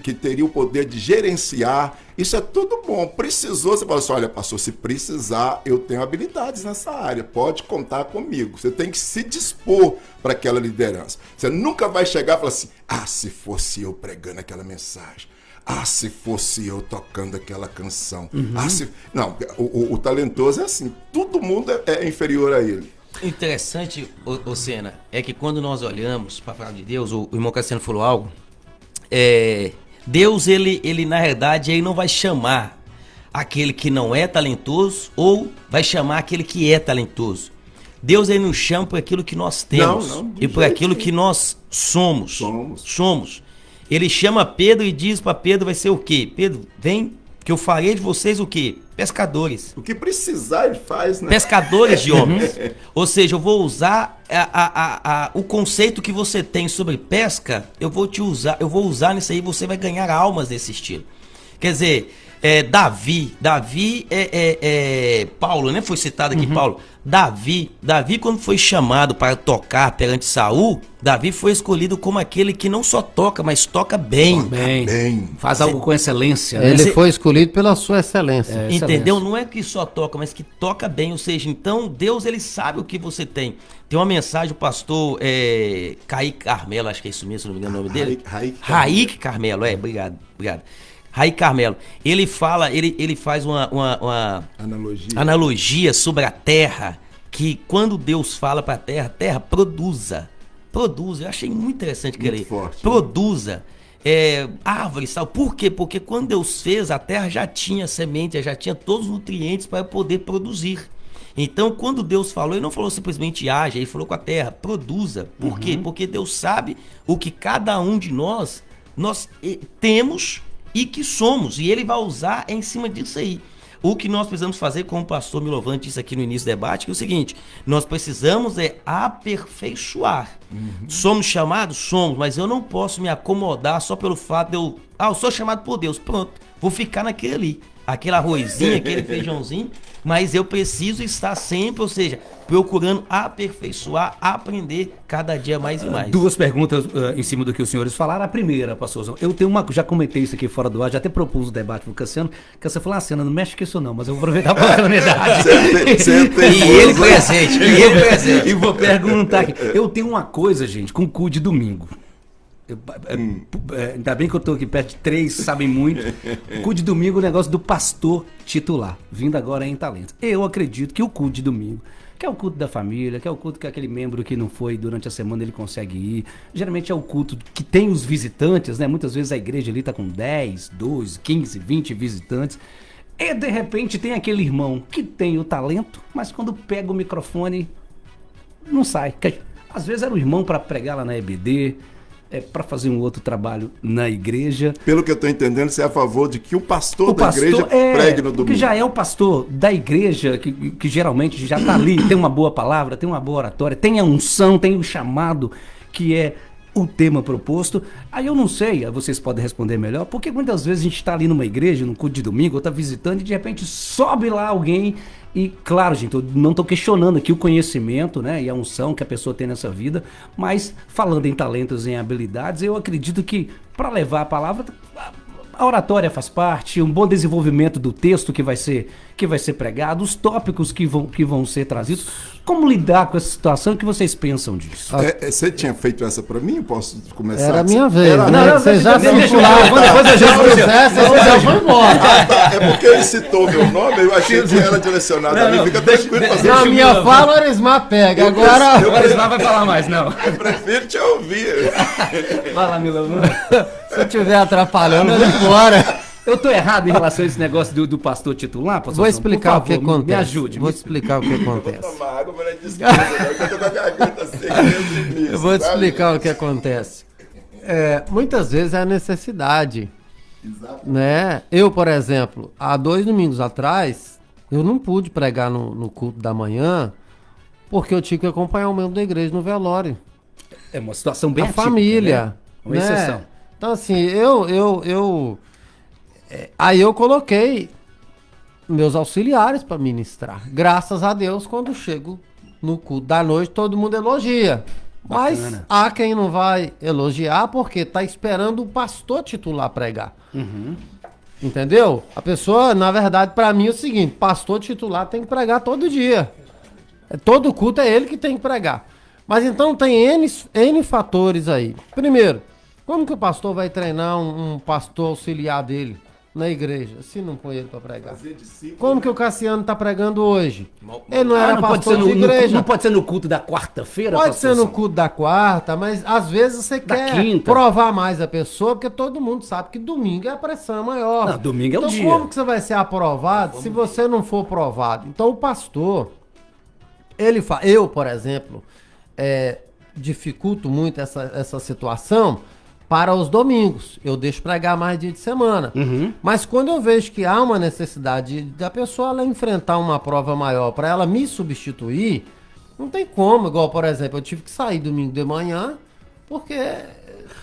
que teria o poder de gerenciar. Isso é tudo bom. Precisou, você fala assim, olha, pastor, se precisar, eu tenho habilidades nessa área, pode contar comigo. Você tem que se dispor para aquela liderança. Você nunca vai chegar e falar assim, se fosse eu pregando aquela mensagem, se fosse eu tocando aquela canção. Não, o talentoso é assim, todo mundo é inferior a ele. Interessante, Sena, é que quando nós olhamos para a palavra de Deus, o irmão Cassiano falou algo, Deus, ele na verdade, ele não vai chamar aquele que não é talentoso ou vai chamar aquele que é talentoso. Deus, ele nos chama por aquilo que nós temos e por aquilo que nós somos. Ele chama Pedro e diz para Pedro, vai ser o quê? Pedro, vem que eu farei de vocês o quê? Pescadores. O que precisar ele faz, né? Pescadores de homens. Ou seja, eu vou usar o conceito que você tem sobre pesca, eu vou usar nisso aí, você vai ganhar almas desse estilo. Quer dizer, Davi Paulo, né? Foi citado aqui Paulo. Davi, quando foi chamado para tocar perante Saul, Davi foi escolhido como aquele que não só toca, mas toca bem. Faz algo com excelência. Né? Ele foi escolhido pela sua excelência. Entendeu? Não é que só toca, mas que toca bem. Ou seja, então Deus, ele sabe o que você tem. Tem uma mensagem, o pastor Kaique Carmelo, acho que é isso mesmo, se não me engano o nome dele. Raik Carmelo, obrigado. Raik Carmelo, ele faz uma analogia sobre a terra, que quando Deus fala para a terra, produza. Eu achei muito interessante que ele produza. árvores, tal. Por quê? Porque quando Deus fez, a terra já tinha semente, já tinha todos os nutrientes para poder produzir. Então, quando Deus falou, ele não falou simplesmente haja, ele falou com a terra, produza. Por quê? Porque Deus sabe o que cada um de nós temos e que somos, e ele vai usar em cima disso aí. O que nós precisamos fazer, como o pastor Milovan disse aqui no início do debate, que é o seguinte: nós precisamos aperfeiçoar. Somos chamados? Somos, mas eu não posso me acomodar só pelo fato de eu sou chamado por Deus, pronto, vou ficar naquele ali, aquele arrozinho, aquele feijãozinho, mas eu preciso estar sempre, ou seja, procurando aperfeiçoar, aprender cada dia mais e mais. Duas perguntas em cima do que os senhores falaram. A primeira, pastorzão, eu tenho já comentei isso aqui fora do ar, já até propus o debate pro Cassiano, que você falou assim, não mexe com isso não, mas eu vou aproveitar a oportunidade. E ele presente. E vou perguntar aqui. Eu tenho uma coisa, gente, com cu de domingo. Ainda bem que eu tô aqui perto de 3, sabem muito. Cu de domingo, o negócio do pastor titular, vindo agora em Talentos. Eu acredito que o cu de domingo, que é o culto da família, que é o culto que aquele membro que não foi durante a semana ele consegue ir. Geralmente é o culto que tem os visitantes, né? Muitas vezes a igreja ali tá com 10, 12, 15, 20 visitantes. E de repente tem aquele irmão que tem o talento, mas quando pega o microfone, não sai. Às vezes era o irmão para pregar lá na EBD, para fazer um outro trabalho na igreja. Pelo que eu estou entendendo, você é a favor de que o pastor da igreja pregue no domingo. Que já é o pastor da igreja, que geralmente já está ali, tem uma boa palavra, tem uma boa oratória, tem a unção, tem o chamado, que é o tema proposto. Aí eu não sei, vocês podem responder melhor, porque muitas vezes a gente está ali numa igreja, num culto de domingo, ou está visitando e de repente sobe lá alguém. E claro, gente, eu não estou questionando aqui o conhecimento, né, e a unção que a pessoa tem nessa vida, mas falando em talentos, em habilidades, eu acredito que para levar a palavra, a oratória faz parte, um bom desenvolvimento do texto que vai ser pregado, os tópicos que vão ser trazidos. Como lidar com essa situação? O que vocês pensam disso? Você tinha feito essa para mim? Eu posso começar? Era a minha vez. Você já circulava. Depois eu já vou embora. É porque ele citou meu nome, eu achei que era direcionado a mim. Fica tranquilo. Na minha fala, o Arismar pega. Agora... O Arismar vai falar mais, não. Eu prefiro te ouvir. Vai lá, Milão. Se eu estiver atrapalhando, eu vou embora. Eu tô errado em relação a esse negócio do pastor titular? Pastor, vou explicar o que acontece. Me ajude. Vou explicar o que acontece. Eu vou tomar água para descansar, eu tô com a garganta seca. Eu vou te explicar o que acontece. Muitas vezes é a necessidade. Né? Eu, por exemplo, há 2 domingos atrás, eu não pude pregar no culto da manhã, porque eu tinha que acompanhar o membro da igreja no velório. É uma situação bem atípica, família. Né? Uma exceção. Então, assim, aí eu coloquei meus auxiliares para ministrar. Graças a Deus, quando chego no culto da noite, todo mundo elogia. Bacana. Mas há quem não vai elogiar porque está esperando o pastor titular pregar. Entendeu? A pessoa, na verdade, para mim é o seguinte: pastor titular tem que pregar todo dia. Todo culto é ele que tem que pregar. Mas então tem N fatores aí. Primeiro, como que o pastor vai treinar um pastor auxiliar dele na igreja, se não põe ele para pregar? Como que o Cassiano tá pregando hoje? Ele não era pastor de igreja. Não pode ser no culto da quarta-feira? Pode ser no culto da quarta, mas às vezes você quer provar mais a pessoa, porque todo mundo sabe que domingo é a pressão maior. Não, domingo é o dia. Então como que você vai ser aprovado se você não for provado? Então o pastor, eu, por exemplo, dificulto muito essa situação para os domingos. Eu deixo pregar mais dia de semana. Mas quando eu vejo que há uma necessidade da pessoa ela enfrentar uma prova maior para ela me substituir, não tem como. Igual, por exemplo, eu tive que sair domingo de manhã porque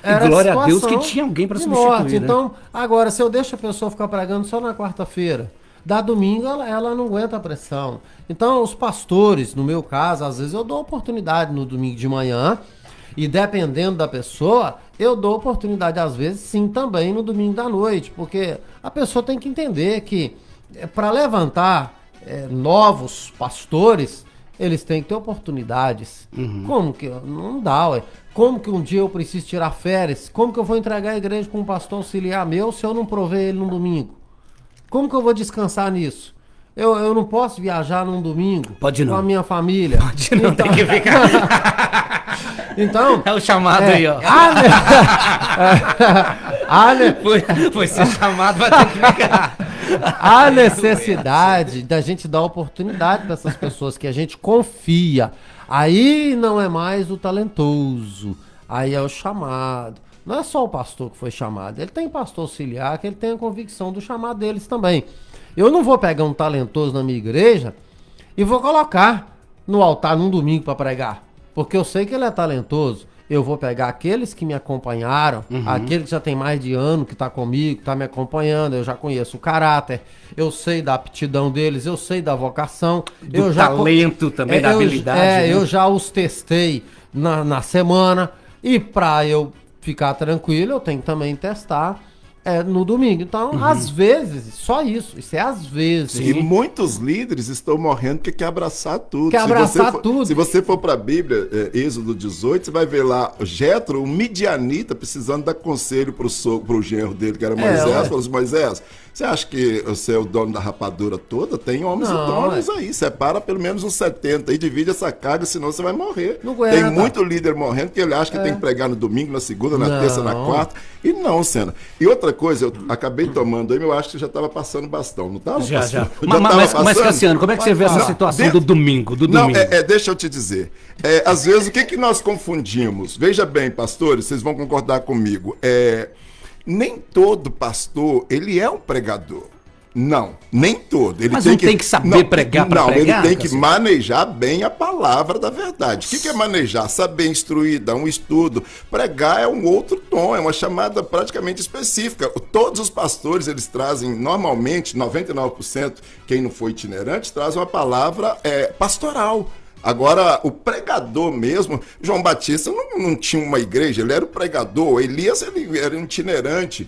era glória a Deus que tinha alguém para substituir, né? Então, agora, se eu deixo a pessoa ficar pregando só na quarta-feira, da domingo ela não aguenta a pressão. Então, os pastores, no meu caso, às vezes eu dou oportunidade no domingo de manhã, e dependendo da pessoa, eu dou oportunidade, às vezes, sim, também no domingo da noite, porque a pessoa tem que entender que para levantar novos pastores, eles têm que ter oportunidades. Como que não dá, ué? Como que um dia eu preciso tirar férias? Como que eu vou entregar a igreja com um pastor auxiliar meu se eu não provei ele no domingo? Como que eu vou descansar nisso? Eu não posso viajar num domingo com a minha família. Pode não, tem que ficar. Então... É o chamado aí, ó. Foi ser chamado, vai ter que ficar. A necessidade da gente dar oportunidade para essas pessoas que a gente confia. Aí não é mais o talentoso, aí é o chamado. Não é só o pastor que foi chamado, ele tem pastor auxiliar que ele tem a convicção do chamado deles também. Eu não vou pegar um talentoso na minha igreja e vou colocar no altar num domingo para pregar, porque eu sei que ele é talentoso. Eu vou pegar aqueles que me acompanharam, aquele que já tem mais de ano que tá comigo, tá me acompanhando, eu já conheço o caráter, eu sei da aptidão deles, eu sei da vocação. Do talento também, da habilidade. Né? Eu já os testei na semana, e pra eu ficar tranquilo, eu tenho que também testar no domingo. Então, às vezes, só isso é às vezes. E muitos líderes estão morrendo porque quer abraçar tudo. Quer abraçar tudo. Se você for para a Bíblia, Êxodo 18, você vai ver lá Jetro, um midianita, precisando dar conselho pro genro dele, que era Moisés. Falou assim: Moisés, você acha que você é o dono da rapadura toda? Tem homens idôneos aí. Separa pelo menos uns 70 e divide essa carga, senão você vai morrer. Tem muito líder morrendo que ele acha que tem que pregar no domingo, na segunda, na terça, na quarta. E não, Sena. E outra coisa, eu acabei tomando aí, eu acho que você já estava passando bastão, não estava? Já. Mas, Cassiano, como é que você vê essa situação do domingo? Deixa eu te dizer. Às vezes, o que nós confundimos? Veja bem, pastores, vocês vão concordar comigo. Nem todo pastor, ele é um pregador. Não, nem todo. Ele mas tem que saber pregar para pregar? Não, ele tem que manejar bem a palavra da verdade. O que é manejar? Saber instruir, dar um estudo. Pregar é um outro tom, é uma chamada praticamente específica. Todos os pastores, eles trazem, normalmente, 99%, quem não foi itinerante, traz uma palavra pastoral. Agora, o pregador mesmo, João Batista não tinha uma igreja, ele era o pregador, Elias ele era um itinerante.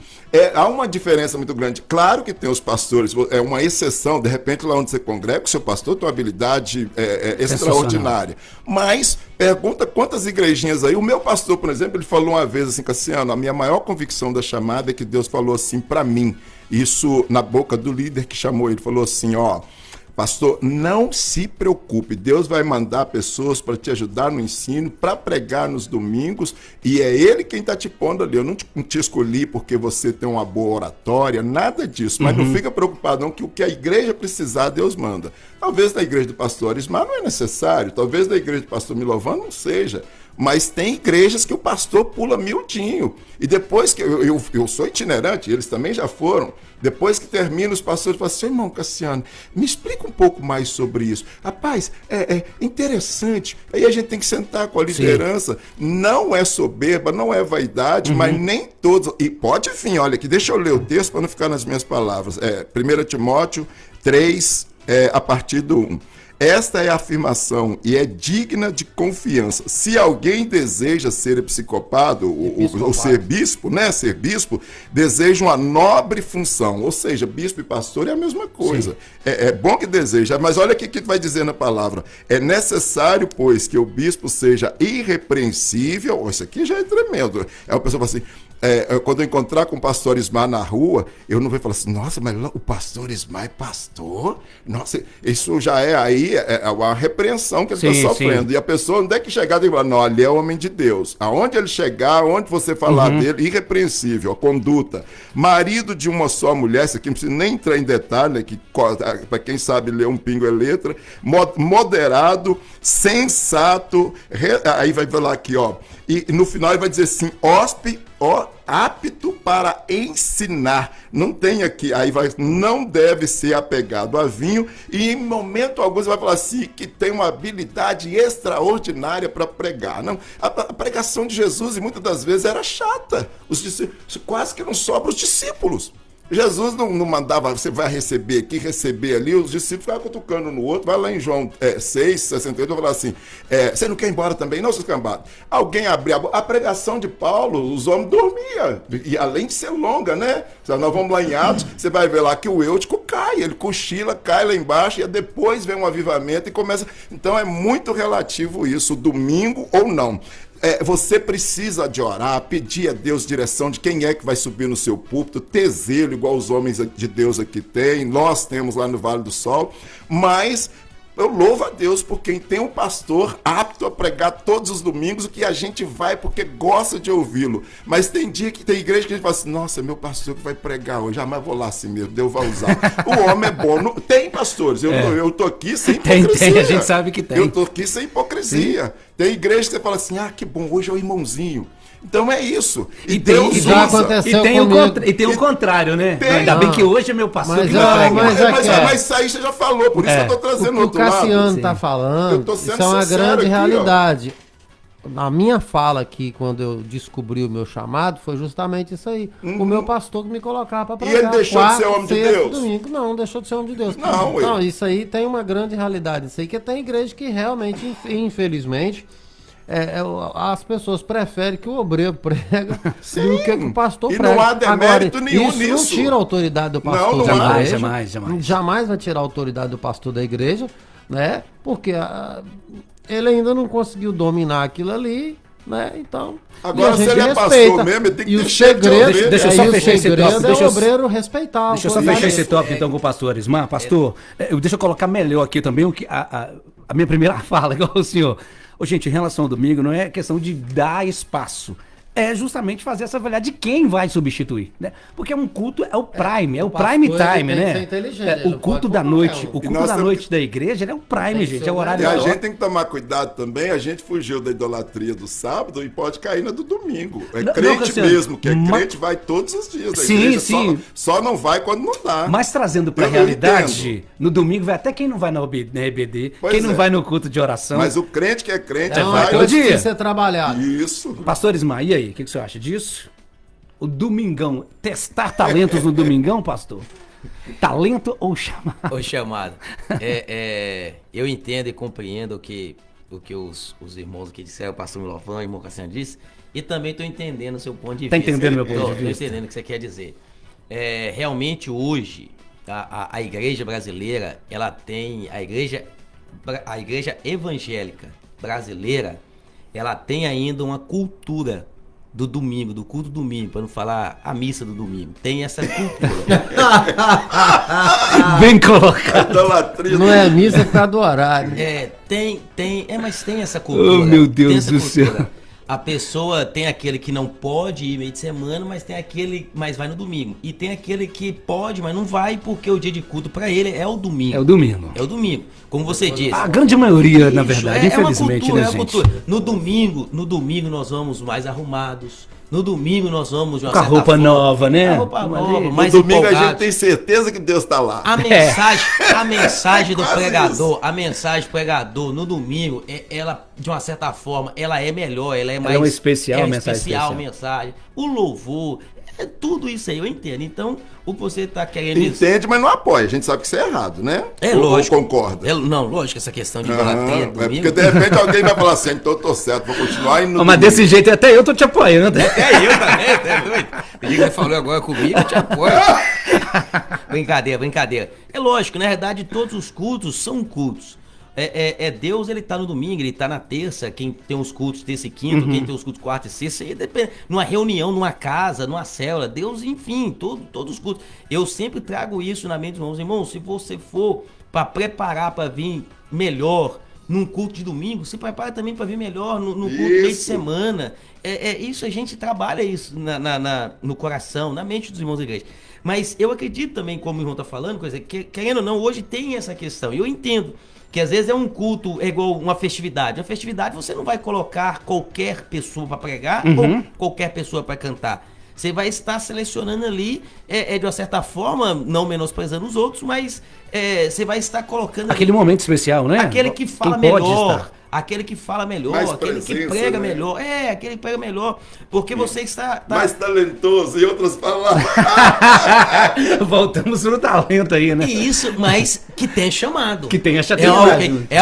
Há uma diferença muito grande. Claro que tem os pastores, é uma exceção, de repente lá onde você congrega, o seu pastor tem uma habilidade extraordinária. Mas, pergunta quantas igrejinhas aí, o meu pastor, por exemplo, ele falou uma vez assim, Cassiano, a minha maior convicção da chamada é que Deus falou assim para mim, isso na boca do líder que chamou ele, falou assim, pastor, não se preocupe, Deus vai mandar pessoas para te ajudar no ensino, para pregar nos domingos, e é Ele quem está te pondo ali. Eu não te escolhi porque você tem uma boa oratória, nada disso, mas não fica preocupado não, que o que a igreja precisar, Deus manda. Talvez na igreja do pastor Arismar não é necessário, talvez na igreja do pastor Milovan não seja, mas tem igrejas que o pastor pula miudinho, e depois que eu sou itinerante, eles também já foram, depois que termina, os pastores falam assim, irmão Cassiano, me explica um pouco mais sobre isso. Rapaz, é interessante. Aí a gente tem que sentar com a liderança. Sim. Não é soberba, não é vaidade, mas nem todos. E pode vir, olha aqui, deixa eu ler o texto para não ficar nas minhas palavras. 1 Timóteo 3, a partir do 1. Esta é a afirmação e é digna de confiança. Se alguém deseja ser episcopado, ou ser bispo, né? Ser bispo, deseja uma nobre função. Ou seja, bispo e pastor é a mesma coisa. É bom que deseja, mas olha o que vai dizer na palavra. É necessário, pois, que o bispo seja irrepreensível. Isso aqui já é tremendo. A pessoa fala assim, quando eu encontrar com o pastor Ismar na rua, eu não vou falar assim, nossa, mas o pastor Ismar é pastor? Nossa, isso já é aí, é uma repreensão que ele está sofrendo. Sim. E a pessoa, onde é que chegar, tem que falar, não, ele é homem de Deus. Aonde ele chegar, onde você falar dele, irrepreensível, a conduta. Marido de uma só mulher, isso aqui não precisa nem entrar em detalhe, que para quem sabe ler um pingo é letra, moderado, sensato, aí vai falar aqui, e no final ele vai dizer assim, apto para ensinar. Não tem aqui, aí vai, não deve ser apegado a vinho, e em momento algum você vai falar assim, que tem uma habilidade extraordinária para pregar. Não, a pregação de Jesus, e muitas das vezes, era chata. Quase que não sobra os discípulos. Jesus não mandava, você vai receber aqui, receber ali, os discípulos ficavam cutucando um no outro, vai lá em João 6, 68, vai falar assim, você não quer ir embora também? Não, seus cambados. Alguém abria a pregação de Paulo, os homens dormiam, e além de ser longa, né? Nós vamos lá em Atos, você vai ver lá que o Eutico cai, ele cochila, cai lá embaixo, e depois vem um avivamento e começa. Então é muito relativo isso, domingo ou não. Você precisa de orar, pedir a Deus direção de quem é que vai subir no seu púlpito, ter zelo igual os homens de Deus aqui têm, nós temos lá no Vale do Sol, mas Eu louvo a Deus por quem tem um pastor apto a pregar todos os domingos, o que a gente vai porque gosta de ouvi-lo. Mas tem igreja que a gente fala assim, nossa, meu pastor que vai pregar hoje, mas vou lá assim mesmo, Deus vai usar. O homem é bom. Tem pastores, eu tô aqui sem hipocrisia. Tem, a gente sabe que tem. Eu tô aqui sem hipocrisia. Sim. Tem igreja que você fala assim, que bom, hoje é o irmãozinho. Então é isso. E Deus usa. E tem o contrário, né? Ainda bem que hoje é meu pastor que vai pregar. Mas isso aí você já falou, por isso que eu tô trazendo o outro lado. O Cassiano está falando, isso é uma grande realidade. A minha fala aqui, quando eu descobri o meu chamado, foi justamente isso aí. O meu pastor que me colocava para pregar. E ele deixou de ser homem de Deus? Domingo. Não deixou de ser homem de Deus. Não, isso aí tem uma grande realidade. Isso aí que tem igreja que realmente, infelizmente... as pessoas preferem que o obreiro prega do que o pastor prega. E não há demérito nenhum isso nisso. Não tira a autoridade do pastor não, da jamais, igreja. jamais. Jamais vai tirar a autoridade do pastor da igreja, né? Porque ele ainda não conseguiu dominar aquilo ali, né? Então. Agora, se ele é pastor mesmo, ele tem que ter segredo. Deixa eu só fechar esse tópico. Deixa o obreiro respeitar. Deixa eu só fechar esse tópico então com o pastor Arismar. Pastor, deixa eu colocar melhor aqui também a minha primeira fala, igual o senhor. Gente, em relação ao domingo, não é questão de dar espaço. É justamente fazer essa avaliar de quem vai substituir, né? Porque um culto é o prime, é o prime time, né? O culto da noite, noite da igreja, ele é o prime, gente, é o horário. E a gente tem que tomar cuidado também, a gente fugiu da idolatria do sábado e pode cair na do domingo. Crente mesmo, que é crente, vai todos os dias da igreja, sim. Só não vai quando não dá. Mas trazendo pra realidade, no domingo vai até quem não vai na EBD, quem não vai no culto de oração. Mas o crente que é crente vai todo dia. Ser trabalhado. Isso. Pastor Ismael, e aí? O que você acha disso? O domingão, testar talentos no domingão, pastor? Talento ou chamado? Ou chamado. Eu entendo e compreendo o que os irmãos aqui disseram, o pastor Milovan, o irmão Cassiano disse, e também estou entendendo o seu ponto de vista. Está entendendo meu ponto de vista? Estou entendendo o que você quer dizer. Realmente hoje, a igreja brasileira, ela tem, a igreja evangélica brasileira, ela tem ainda uma cultura do domingo, do culto do domingo, para não falar a missa do domingo. Tem essa cultura. Bem colocado. Não é a missa por causa do horário. Mas tem essa cultura. Oh, meu Deus do céu. A pessoa tem aquele que não pode ir meio de semana, mas tem aquele, mas vai no domingo. E tem aquele que pode, mas não vai porque o dia de culto para ele é o domingo. É o domingo. É o domingo. Como você disse. A grande maioria, na verdade, infelizmente, né, gente? No domingo nós vamos mais arrumados. No domingo nós vamos de uma com a roupa nova, né? Roupa nova, no domingo a gente tem certeza que Deus está lá. A mensagem do pregador, no domingo, ela, de uma certa forma, ela é melhor, ela é mais... É uma especial, mensagem. O louvor, tudo isso aí, eu entendo. Então, o que você está querendo dizer... Entende, mas não apoia. A gente sabe que isso é errado, né? Lógico. Ou concorda? Não, lógico, essa questão de idolatria domingo... Porque de repente alguém vai falar assim, então eu tô certo, vou continuar indo. Mas desse jeito até eu tô te apoiando. Até eu também, é doido. O que ele falou agora comigo, eu te apoio. Brincadeira. É lógico, na verdade, todos os cultos são cultos. Deus, ele tá no domingo, ele tá na terça, quem tem os cultos terça e quinta, quem tem os cultos quarta e sexta, aí depende, numa reunião, numa casa, numa célula, Deus, enfim, todos os cultos. Eu sempre trago isso na mente dos irmãos, se você for para preparar para vir melhor num culto de domingo, se prepara também para vir melhor no culto de meio de semana. Isso, a gente trabalha isso no coração, na mente dos irmãos da igreja. Mas eu acredito também, como o irmão tá falando, querendo ou não, hoje tem essa questão, e eu entendo que às vezes é um culto, é igual uma festividade. Uma festividade você não vai colocar qualquer pessoa para pregar ou qualquer pessoa para cantar. Você vai estar selecionando ali, de uma certa forma, não menosprezando os outros, mas você vai estar colocando... Aquele momento especial, né? Aquele que fala melhor. Aquele que fala melhor, aquele que prega melhor. Aquele que prega melhor. Porque você está... Mais talentoso, em outras palavras. Voltamos pro talento aí, né? Isso, mas que tenha chamado. Que tenha chamado. É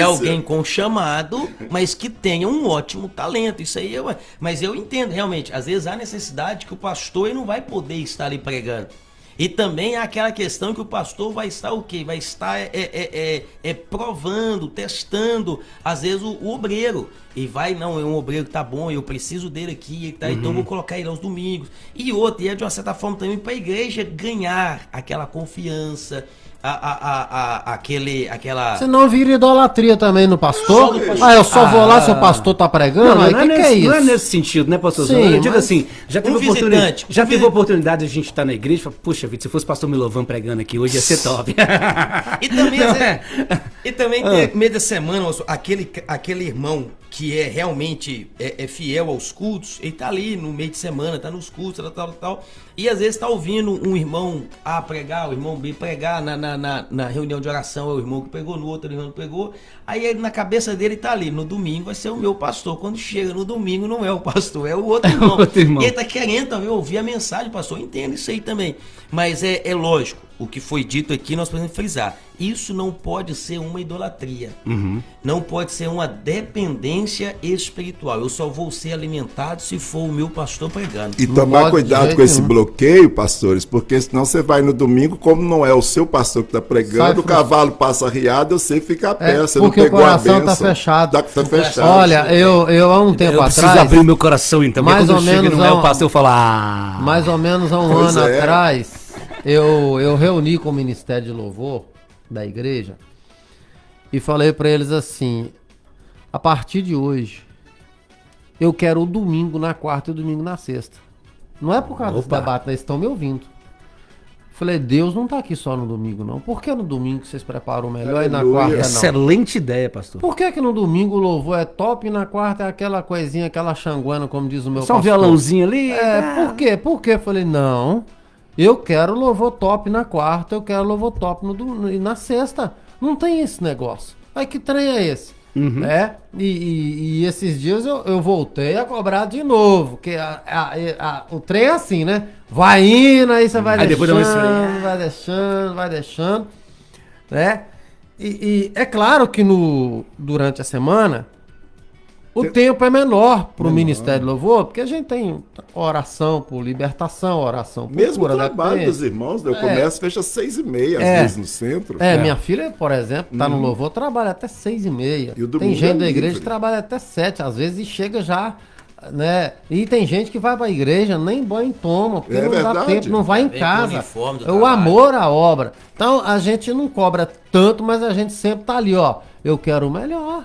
alguém com chamado, mas que tenha um ótimo talento. Isso aí, mas eu entendo, realmente. Às vezes há necessidade que o pastor ele não vai poder estar ali pregando. E também há aquela questão que o pastor vai estar o quê? Vai estar provando, testando, às vezes, o obreiro. E vai, não, é um obreiro que tá bom, eu preciso dele aqui, tá, então eu vou colocar ele aos domingos. E de uma certa forma também para a igreja ganhar aquela confiança, aquela... Senão vira idolatria também no pastor. Só do pastor. Ah, eu só vou lá se o pastor tá pregando. Aí, que é isso? Não é nesse sentido, né, pastor? Sim, Eu digo mas assim, já teve visitante, oportunidade de a gente estar na igreja e falar, puxa vida, se fosse pastor Milovan pregando aqui hoje ia ser top. E também, Não é? e também tem meio da semana, aquele irmão que é realmente fiel aos cultos, ele tá ali no meio de semana, tá nos cultos, tal, e às vezes tá ouvindo um irmão A pregar, o irmão B pregar na reunião de oração, é o irmão que pregou, no outro irmão não pregou, aí ele, na cabeça dele tá ali, no domingo vai ser o meu pastor, quando chega no domingo não é o pastor, é o outro irmão. E ele tá querendo também ouvir a mensagem, pastor, eu entendo isso aí também, mas é lógico, o que foi dito aqui nós podemos frisar, isso não pode ser uma idolatria, não pode ser uma dependência espiritual, eu só vou ser alimentado se for o meu pastor pregando. E tomar cuidado com esse bloqueio, pastores, porque senão você vai no domingo, como não é o seu pastor que está pregando, o cavalo passa arriado, você fica a pé, você não pegou a bênção. Porque o coração tá fechado. Tá fechado. Olha, eu há um tempo atrás... preciso abrir meu coração então, porque mais quando ou chega menos não é o pastor, eu falo, ah... Mais ou menos há um Pois ano é. atrás, eu reuni com o Ministério de Louvor da igreja e falei para eles assim, a partir de hoje, eu quero o domingo na quarta e o domingo na sexta. Não é por causa desse debate, eles estão me ouvindo. Falei, Deus não tá aqui só no domingo, não. Por que no domingo vocês preparam melhor e na quarta não? Excelente ideia, pastor. Por que no domingo o louvor é top e na quarta é aquela coisinha, aquela xanguana, como diz o meu Só um pastor? violãozinho ali. Por quê? Por quê? Falei, não, eu quero louvor top na quarta, eu quero louvor top e na sexta. Não tem esse negócio. Aí que trem é esse? Né? E esses dias eu voltei a cobrar de novo, porque o trem é assim, né? Vai indo, aí você vai vai deixando, né? E é claro que durante a semana o tempo é menor para o Ministério do Louvor, porque a gente tem oração por libertação, oração por mesmo cura o trabalho da dos irmãos, né? O comércio fecha 6h30, às vezes, no centro. Minha filha, por exemplo, tá no Louvor, trabalha até 6h30. E o Tem domingo gente é da igreja livre. que trabalha até 7, às vezes, e chega já, né? E tem gente que vai pra igreja, nem banho toma, porque não dá verdade. tempo, não vai em Vem com o casa. uniforme do O trabalho. amor à obra. Então, a gente não cobra tanto, mas a gente sempre tá ali, ó. Eu quero o melhor.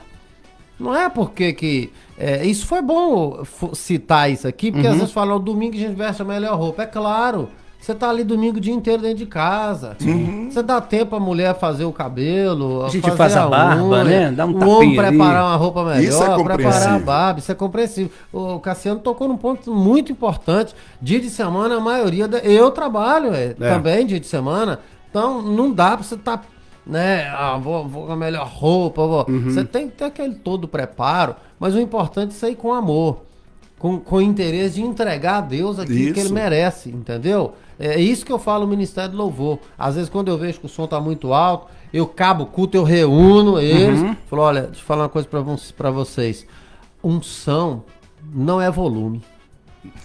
Não é porque que... isso foi bom citar isso aqui, porque às vezes falam, domingo a gente veste a melhor roupa. É claro, você tá ali domingo o dia inteiro dentro de casa. Você dá tempo a mulher fazer o cabelo, A gente fazer faz a barba, unha, né? Dá um o homem tapinha ali. preparar uma roupa melhor, Isso é preparar a compreensível. barba, isso é compreensível. O Cassiano tocou num ponto muito importante. Dia de semana, a maioria... Eu trabalho também dia de semana, então não dá pra você estar... né, vou com a melhor roupa, você tem que ter aquele todo preparo, mas o importante é sair com amor, com interesse de entregar a Deus aquilo que ele merece, entendeu? É isso que eu falo no Ministério do Louvor. Às vezes quando eu vejo que o som tá muito alto, eu cabo o culto, eu reúno eles, falo, olha, deixa eu falar uma coisa pra vocês, unção não é volume,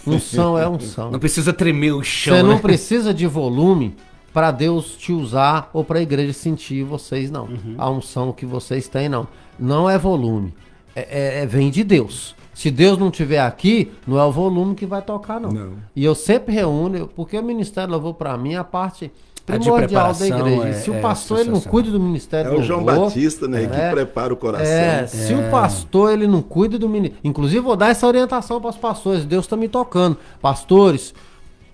unção é unção. Não precisa tremer o chão, Você não né? precisa de volume para Deus te usar ou para a igreja sentir vocês, não. A unção que vocês têm, não. Não é volume. Vem de Deus. Se Deus não estiver aqui, não é o volume que vai tocar, não. E eu sempre reúno, porque o Ministério Louvor, para mim, é a parte primordial da igreja. Se o pastor ele não cuida do Ministério É o João Louvor, Batista, né? Que prepara o coração. se o pastor ele não cuida do ministério... Inclusive, vou dar essa orientação para os pastores. Deus está me tocando. Pastores,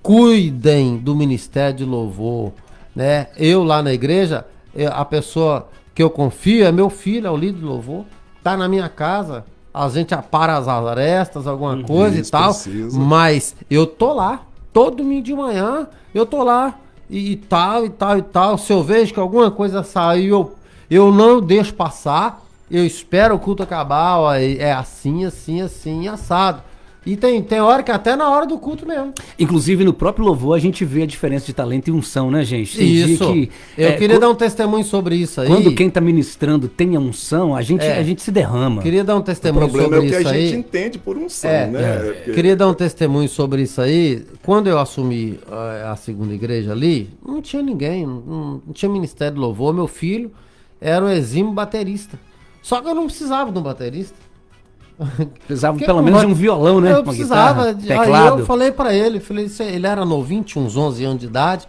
cuidem do Ministério de Louvor, né? Eu lá na igreja, a pessoa que eu confio é meu filho, é o líder de louvor, tá na minha casa, a gente apara as arestas, alguma coisa e tal, precisa. mas eu tô lá, todo domingo de manhã, eu tô lá, e tal, se eu vejo que alguma coisa saiu, eu não deixo passar, eu espero o culto acabar, ó, é assim, assado. E tem hora que até na hora do culto mesmo. Inclusive, no próprio louvor, a gente vê a diferença de talento e unção, né, gente? Tem dia Isso. que, eu queria dar um testemunho sobre isso aí. Quando quem tá ministrando tem a unção, a gente se derrama. Queria dar um O testemunho problema é sobre o que isso a aí. gente entende por unção, né? Porque- Queria dar um testemunho sobre isso aí. Quando eu assumi a segunda igreja ali, não tinha ninguém, não tinha ministério de louvor. Meu filho era um exímio baterista. Só que eu não precisava de um baterista. Precisava Porque pelo menos de um violão, né? Eu Uma precisava. guitarra, Aí teclado. eu falei pra ele, ele era novinho, tinha uns 11 anos de idade.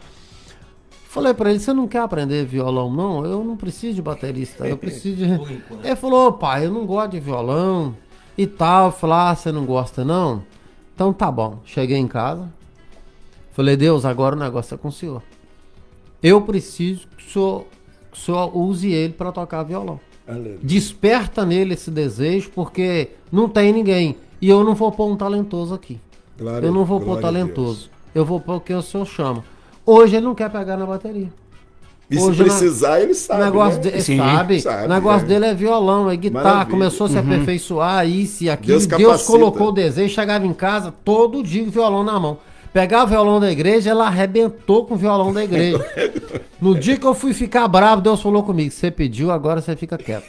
Falei pra ele, você não quer aprender violão, não? Eu não preciso de baterista, eu preciso de... Ele falou, pai, eu não gosto de violão e tal. Eu falei, você não gosta não? Então tá bom. Cheguei em casa, falei, Deus, agora o negócio é com o senhor. Eu preciso que o senhor use ele para tocar violão. Aleluia. Desperta nele esse desejo, porque não tem ninguém. E eu não vou pôr um talentoso aqui. Glória- Eu não vou pôr glória a talentoso. Eu vou pôr quem o senhor chama. Hoje ele não quer pegar na bateria. E Hoje, se precisar, ele sabe. O negócio né? dele, Sim. o negócio dele é violão, é guitarra. Maravilha. Começou a se aperfeiçoar, isso e aquilo. Deus Deus capacita. colocou o desejo, chegava em casa todo dia com o violão na mão. Pegava o violão da igreja, ela arrebentou com o violão da igreja. No dia que eu fui ficar bravo, Deus falou comigo, você pediu, agora você fica quieto.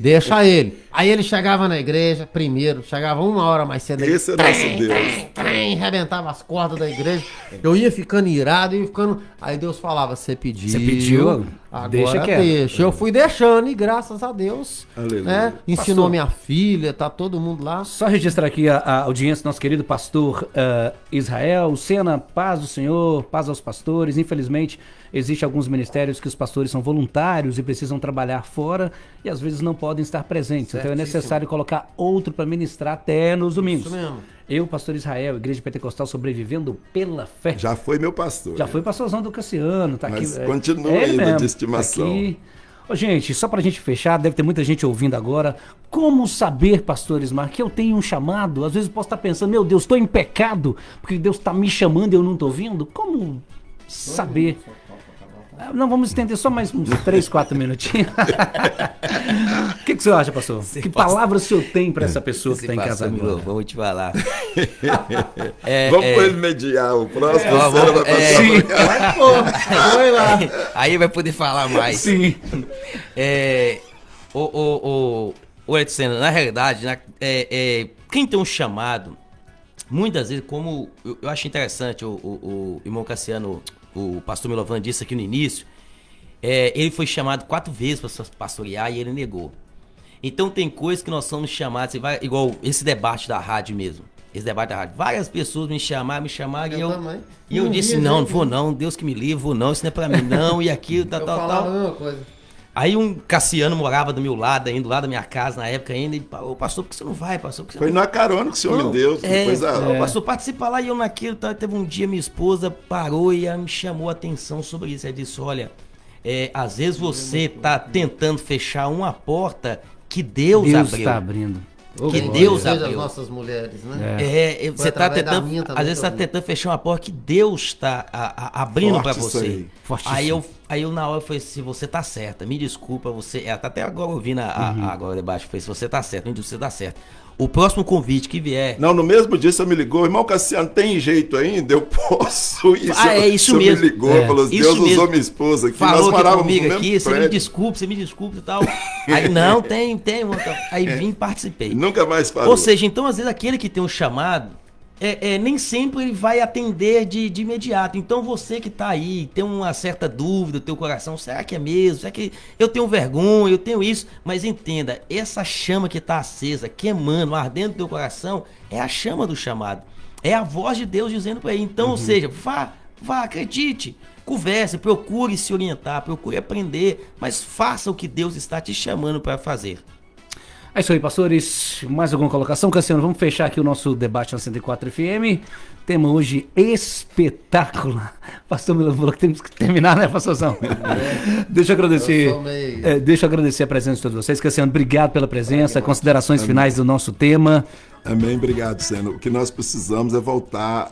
Deixa ele. Aí ele chegava na igreja, primeiro, chegava 1 hora mais cedo. ele, Esse é nosso Deus. arrebentava as cordas da igreja. Eu ia ficando irado, ia ficando... Aí Deus falava, você pediu. Você pediu, agora deixa quieto. deixa. Eu fui deixando e graças a Deus, Aleluia. né? Ensinou Pastor. minha filha, tá todo mundo lá. Só registrar aqui a audiência do nosso querido pastor Israel. Sena, paz do Senhor, paz aos pastores. Infelizmente, existem alguns ministérios que os pastores são voluntários e precisam trabalhar fora e às vezes não podem estar presentes. Então é necessário colocar outro para ministrar até nos domingos. Isso mesmo. Eu, pastor Israel, Igreja Pentecostal Sobrevivendo pela Fé. Já foi meu pastor. Já foi pastorzão do Cassiano, tá Mas aqui. continua ele ainda mesmo, de estimação. tá aqui. Ô, gente, só pra gente fechar, deve ter muita gente ouvindo agora. Como saber, pastor Ismar, que eu tenho um chamado? Às vezes eu posso estar pensando, meu Deus, estou em pecado, porque Deus está me chamando e eu não estou ouvindo. Como saber? Não, vamos estender só mais uns 3, 4 minutinhos. O que o senhor acha, pastor? Que palavras o senhor tem para essa pessoa que está em casa agora? Vamos te falar. Vamos com ele mediar o próximo. Vamos, Cera vai passar Foi lá. Aí vai poder falar mais. Sim. O Edson Senna, na realidade, quem tem um chamado, muitas vezes, como eu acho interessante, o irmão Cassiano, o pastor Milovan disse aqui no início, ele foi chamado 4 vezes para pastorear e ele negou. Então tem coisas que nós somos chamados, igual esse debate da rádio mesmo. Esse debate da rádio. Várias pessoas me chamaram e eu disse, não vou não, Deus que me livre, vou não, isso não é pra mim não, e aquilo, tal. A mesma coisa. Aí um Cassiano morava do meu lado, ainda do lado da minha casa na época ainda, e falou, pastor, por que você não vai, pastor? Por que você Foi não na carona que o senhor me deu. Ô, pastor, participa lá e eu naquilo, tá? Teve um dia minha esposa parou e ela me chamou a atenção sobre isso. Ela disse, olha, às vezes você tá tentando fechar uma porta que Deus abriu. está abrindo. Que Deus Seja as abriu. noas mulheres, né? Você tá através da tentando, minha também às vezes que eu tá vi. tentando fechar uma porta que Deus está abrindo Forte pra isso você. aí. Fortíssimo. Aí eu na hora falei assim, você tá certa, me desculpa, você, tá até agora ouvindo agora debaixo, falei, se você tá certo, me diz você tá certo. O próximo convite que vier... Não, no mesmo dia você me ligou, irmão Cassiano, tem jeito ainda? Eu posso? Isso mesmo. Me ligou, falou, Isso Deus mesmo. usou minha esposa aqui, Falou nós aqui morávamos comigo no mesmo aqui, você me prédio. desculpa e tal. Aí, não, tem, irmão. Aí vim e participei. Nunca mais falou. Ou seja, então, às vezes, aquele que tem um chamado, nem sempre ele vai atender de imediato. Então, você que tá aí, tem uma certa dúvida no teu coração, será que é mesmo? Será que eu tenho vergonha, eu tenho isso? Mas entenda, essa chama que tá acesa, queimando, ardendo no teu coração, é a chama do chamado. É a voz de Deus dizendo para ele. Então, ou seja, vá, acredite, converse, procure se orientar, procure aprender, mas faça o que Deus está te chamando para fazer. É isso aí, pastores. Mais alguma colocação? Cassiano, vamos fechar aqui o nosso debate na 104 FM. Tema hoje espetacular. Pastor Milan falou que temos que terminar, né, pastorzão? Deixa eu agradecer. Deixa eu agradecer a presença de todos vocês. Cassiano, obrigado pela presença. Considerações finais do nosso tema. Amém, obrigado, Senna. O que nós precisamos é voltar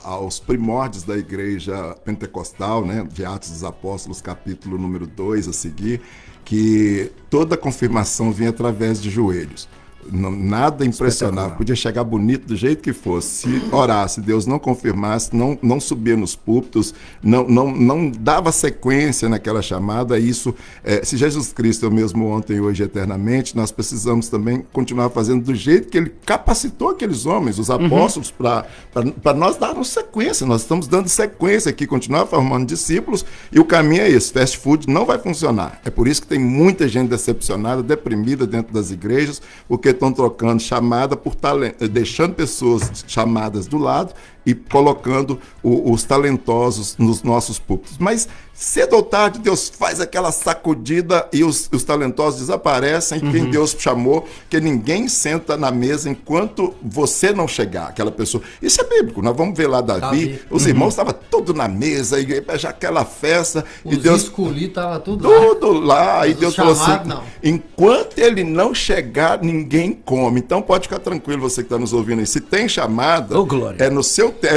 aos primórdios da igreja pentecostal, né, de Atos dos Apóstolos, capítulo número 2 a seguir, que toda confirmação vinha através de joelhos. Nada impressionava, podia chegar bonito do jeito que fosse. Se orasse, Deus não confirmasse, não subia nos púlpitos, não dava sequência naquela chamada. Isso, se Jesus Cristo é o mesmo ontem, hoje e eternamente, nós precisamos também continuar fazendo do jeito que Ele capacitou aqueles homens, os apóstolos, para nós darmos sequência. Nós estamos dando sequência aqui, continuar formando discípulos, e o caminho é esse. Fast food não vai funcionar. É por isso que tem muita gente decepcionada, deprimida dentro das igrejas, porque porque estão trocando chamada por talento, deixando pessoas chamadas do lado e colocando os talentosos nos nossos púlpitos. Mas cedo ou tarde Deus faz aquela sacudida e os talentosos desaparecem, quem Deus chamou, que ninguém senta na mesa enquanto você não chegar, aquela pessoa. Isso é bíblico, nós vamos ver lá Davi. Os irmãos estavam todos na mesa, e já aquela festa, Os e Deus... escolhidos estavam tudo lá, e Deus falou chamado, assim, não. enquanto ele não chegar, ninguém come. Então pode ficar tranquilo, você que está nos ouvindo aí, se tem chamada, Ô, glória. é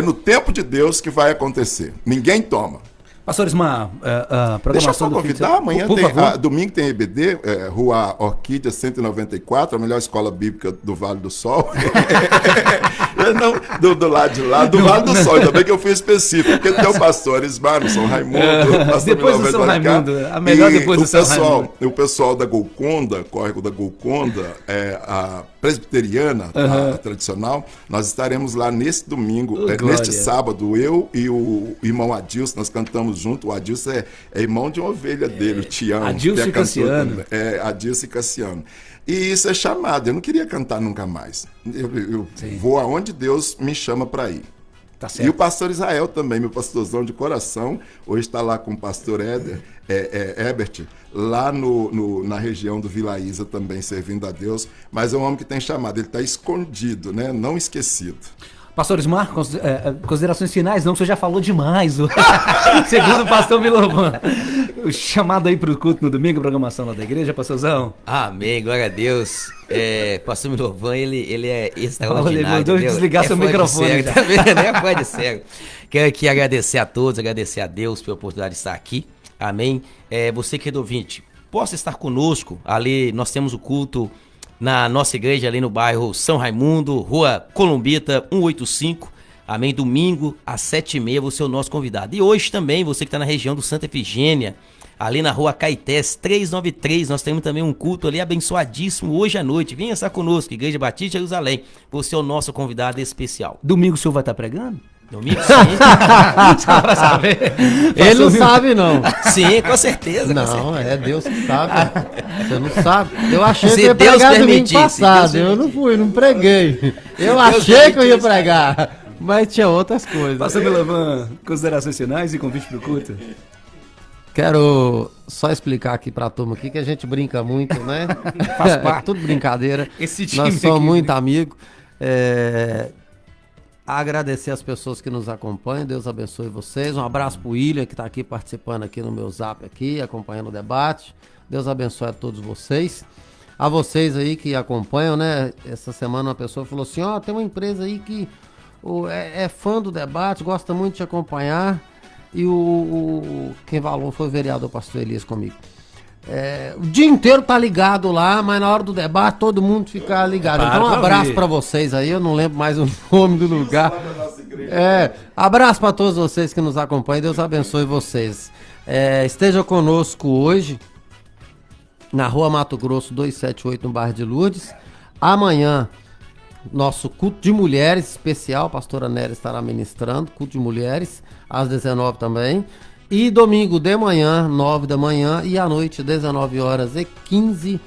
no tempo de Deus que vai acontecer. Ninguém toma. Pastor Ismar, Deixa eu programação só do fim de convidar, semana. amanhã Por tem, favor. domingo tem EBD, Rua Orquídea 194, a melhor escola bíblica do Vale do Sol. Não, do lado de lá, do Vale do Sol, ainda bem que eu fui específico, porque tem o pastor Ismar, São Raimundo, o pastor Depois do Milão São vai pra cá. Raimundo, a melhor E depois do São Raimundo. O pessoal da Golconda, córrego da Golconda, a presbiteriana, a tradicional, nós estaremos lá nesse domingo, Glória. neste sábado, eu e o irmão Adilson, nós cantamos junto. O Adilson é irmão de uma ovelha dele, o Tião. Adilson que é e cantor Cassiano. também. Adilson e Cassiano. E isso é chamado, eu não queria cantar nunca mais. Eu vou aonde Deus me chama para ir. Tá E o certo. pastor Israel também, meu pastorzão de coração, hoje está lá com o pastor Ebert, lá na região do Vila Isa também, servindo a Deus, mas é um homem que tem chamado, ele está escondido, né? Não esquecido. Pastor Ismar, considerações finais, não, que você já falou demais. Segundo o pastor Milovan. O chamado aí pro culto no domingo, programação lá da igreja, pastorzão. Amém, glória a Deus. Pastor Milovan, ele é Olha, extraordinário. ele mandou entendeu? desligar seu fora de microfone sério, já. tá vendo? É fora de sério. Quero aqui agradecer a todos, agradecer a Deus pela oportunidade de estar aqui. Amém. Você, querido ouvinte, possa estar conosco. Ali nós temos o culto na nossa igreja, ali no bairro São Raimundo, Rua Columbita 185. Amém. Domingo às 7h30, você é o nosso convidado. E hoje também, você que está na região do Santa Efigênia, ali na Rua Caetés 393, nós temos também um culto ali abençoadíssimo hoje à noite. Venha estar conosco, Igreja Batista Jerusalém. Você é o nosso convidado especial. Domingo o senhor vai estar pregando? Domingo, sim. Só pra saber. Ele não sabe, não. Sim, com certeza. Não, é Deus que sabe. Você não sabe. Eu achei Se que eu ia Deus pregar domingo permitisse, passado. Deus Eu não fui, não preguei. Eu Deus achei que eu ia permitisse. pregar. Mas tinha outras coisas. Pastor Milovan, considerações finais e convite pro culto. Quero só explicar aqui pra turma aqui que a gente brinca muito, né? Faz parte. É tudo brincadeira. Esse time Nós somos aqui. muito amigos. Agradecer as pessoas que nos acompanham. Deus abençoe vocês. Um abraço pro William, que tá aqui participando aqui no meu zap aqui, acompanhando o debate. Deus abençoe a todos vocês. A vocês aí que acompanham, né? Essa semana uma pessoa falou assim, tem uma empresa aí que é fã do debate, gosta muito de acompanhar. E quem falou foi o vereador pastor Elias comigo. O dia inteiro tá ligado lá, mas na hora do debate todo mundo fica ligado. Então um abraço pra vocês aí, eu não lembro mais o nome do lugar. Abraço pra todos vocês que nos acompanham, Deus abençoe vocês. Esteja conosco hoje na Rua Mato Grosso 278, no bairro de Lourdes. Amanhã, nosso culto de mulheres especial, a pastora Néria estará ministrando, culto de mulheres, às 19h também. E domingo de manhã, 9 da manhã, e à noite, 19h15.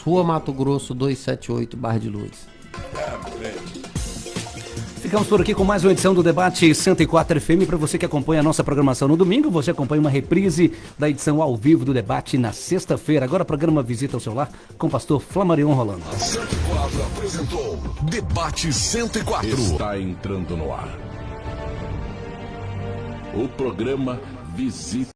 Rua Mato Grosso 278, bairro de Lourdes. Ficamos por aqui com mais uma edição do Debate 104 FM. Para você que acompanha a nossa programação no domingo, você acompanha uma reprise da edição ao vivo do debate na sexta-feira. Agora o programa Visita ao Seu Lar com o pastor Flamarion Rolando. A 104 apresentou Debate 104. Está entrando no ar. O programa Visita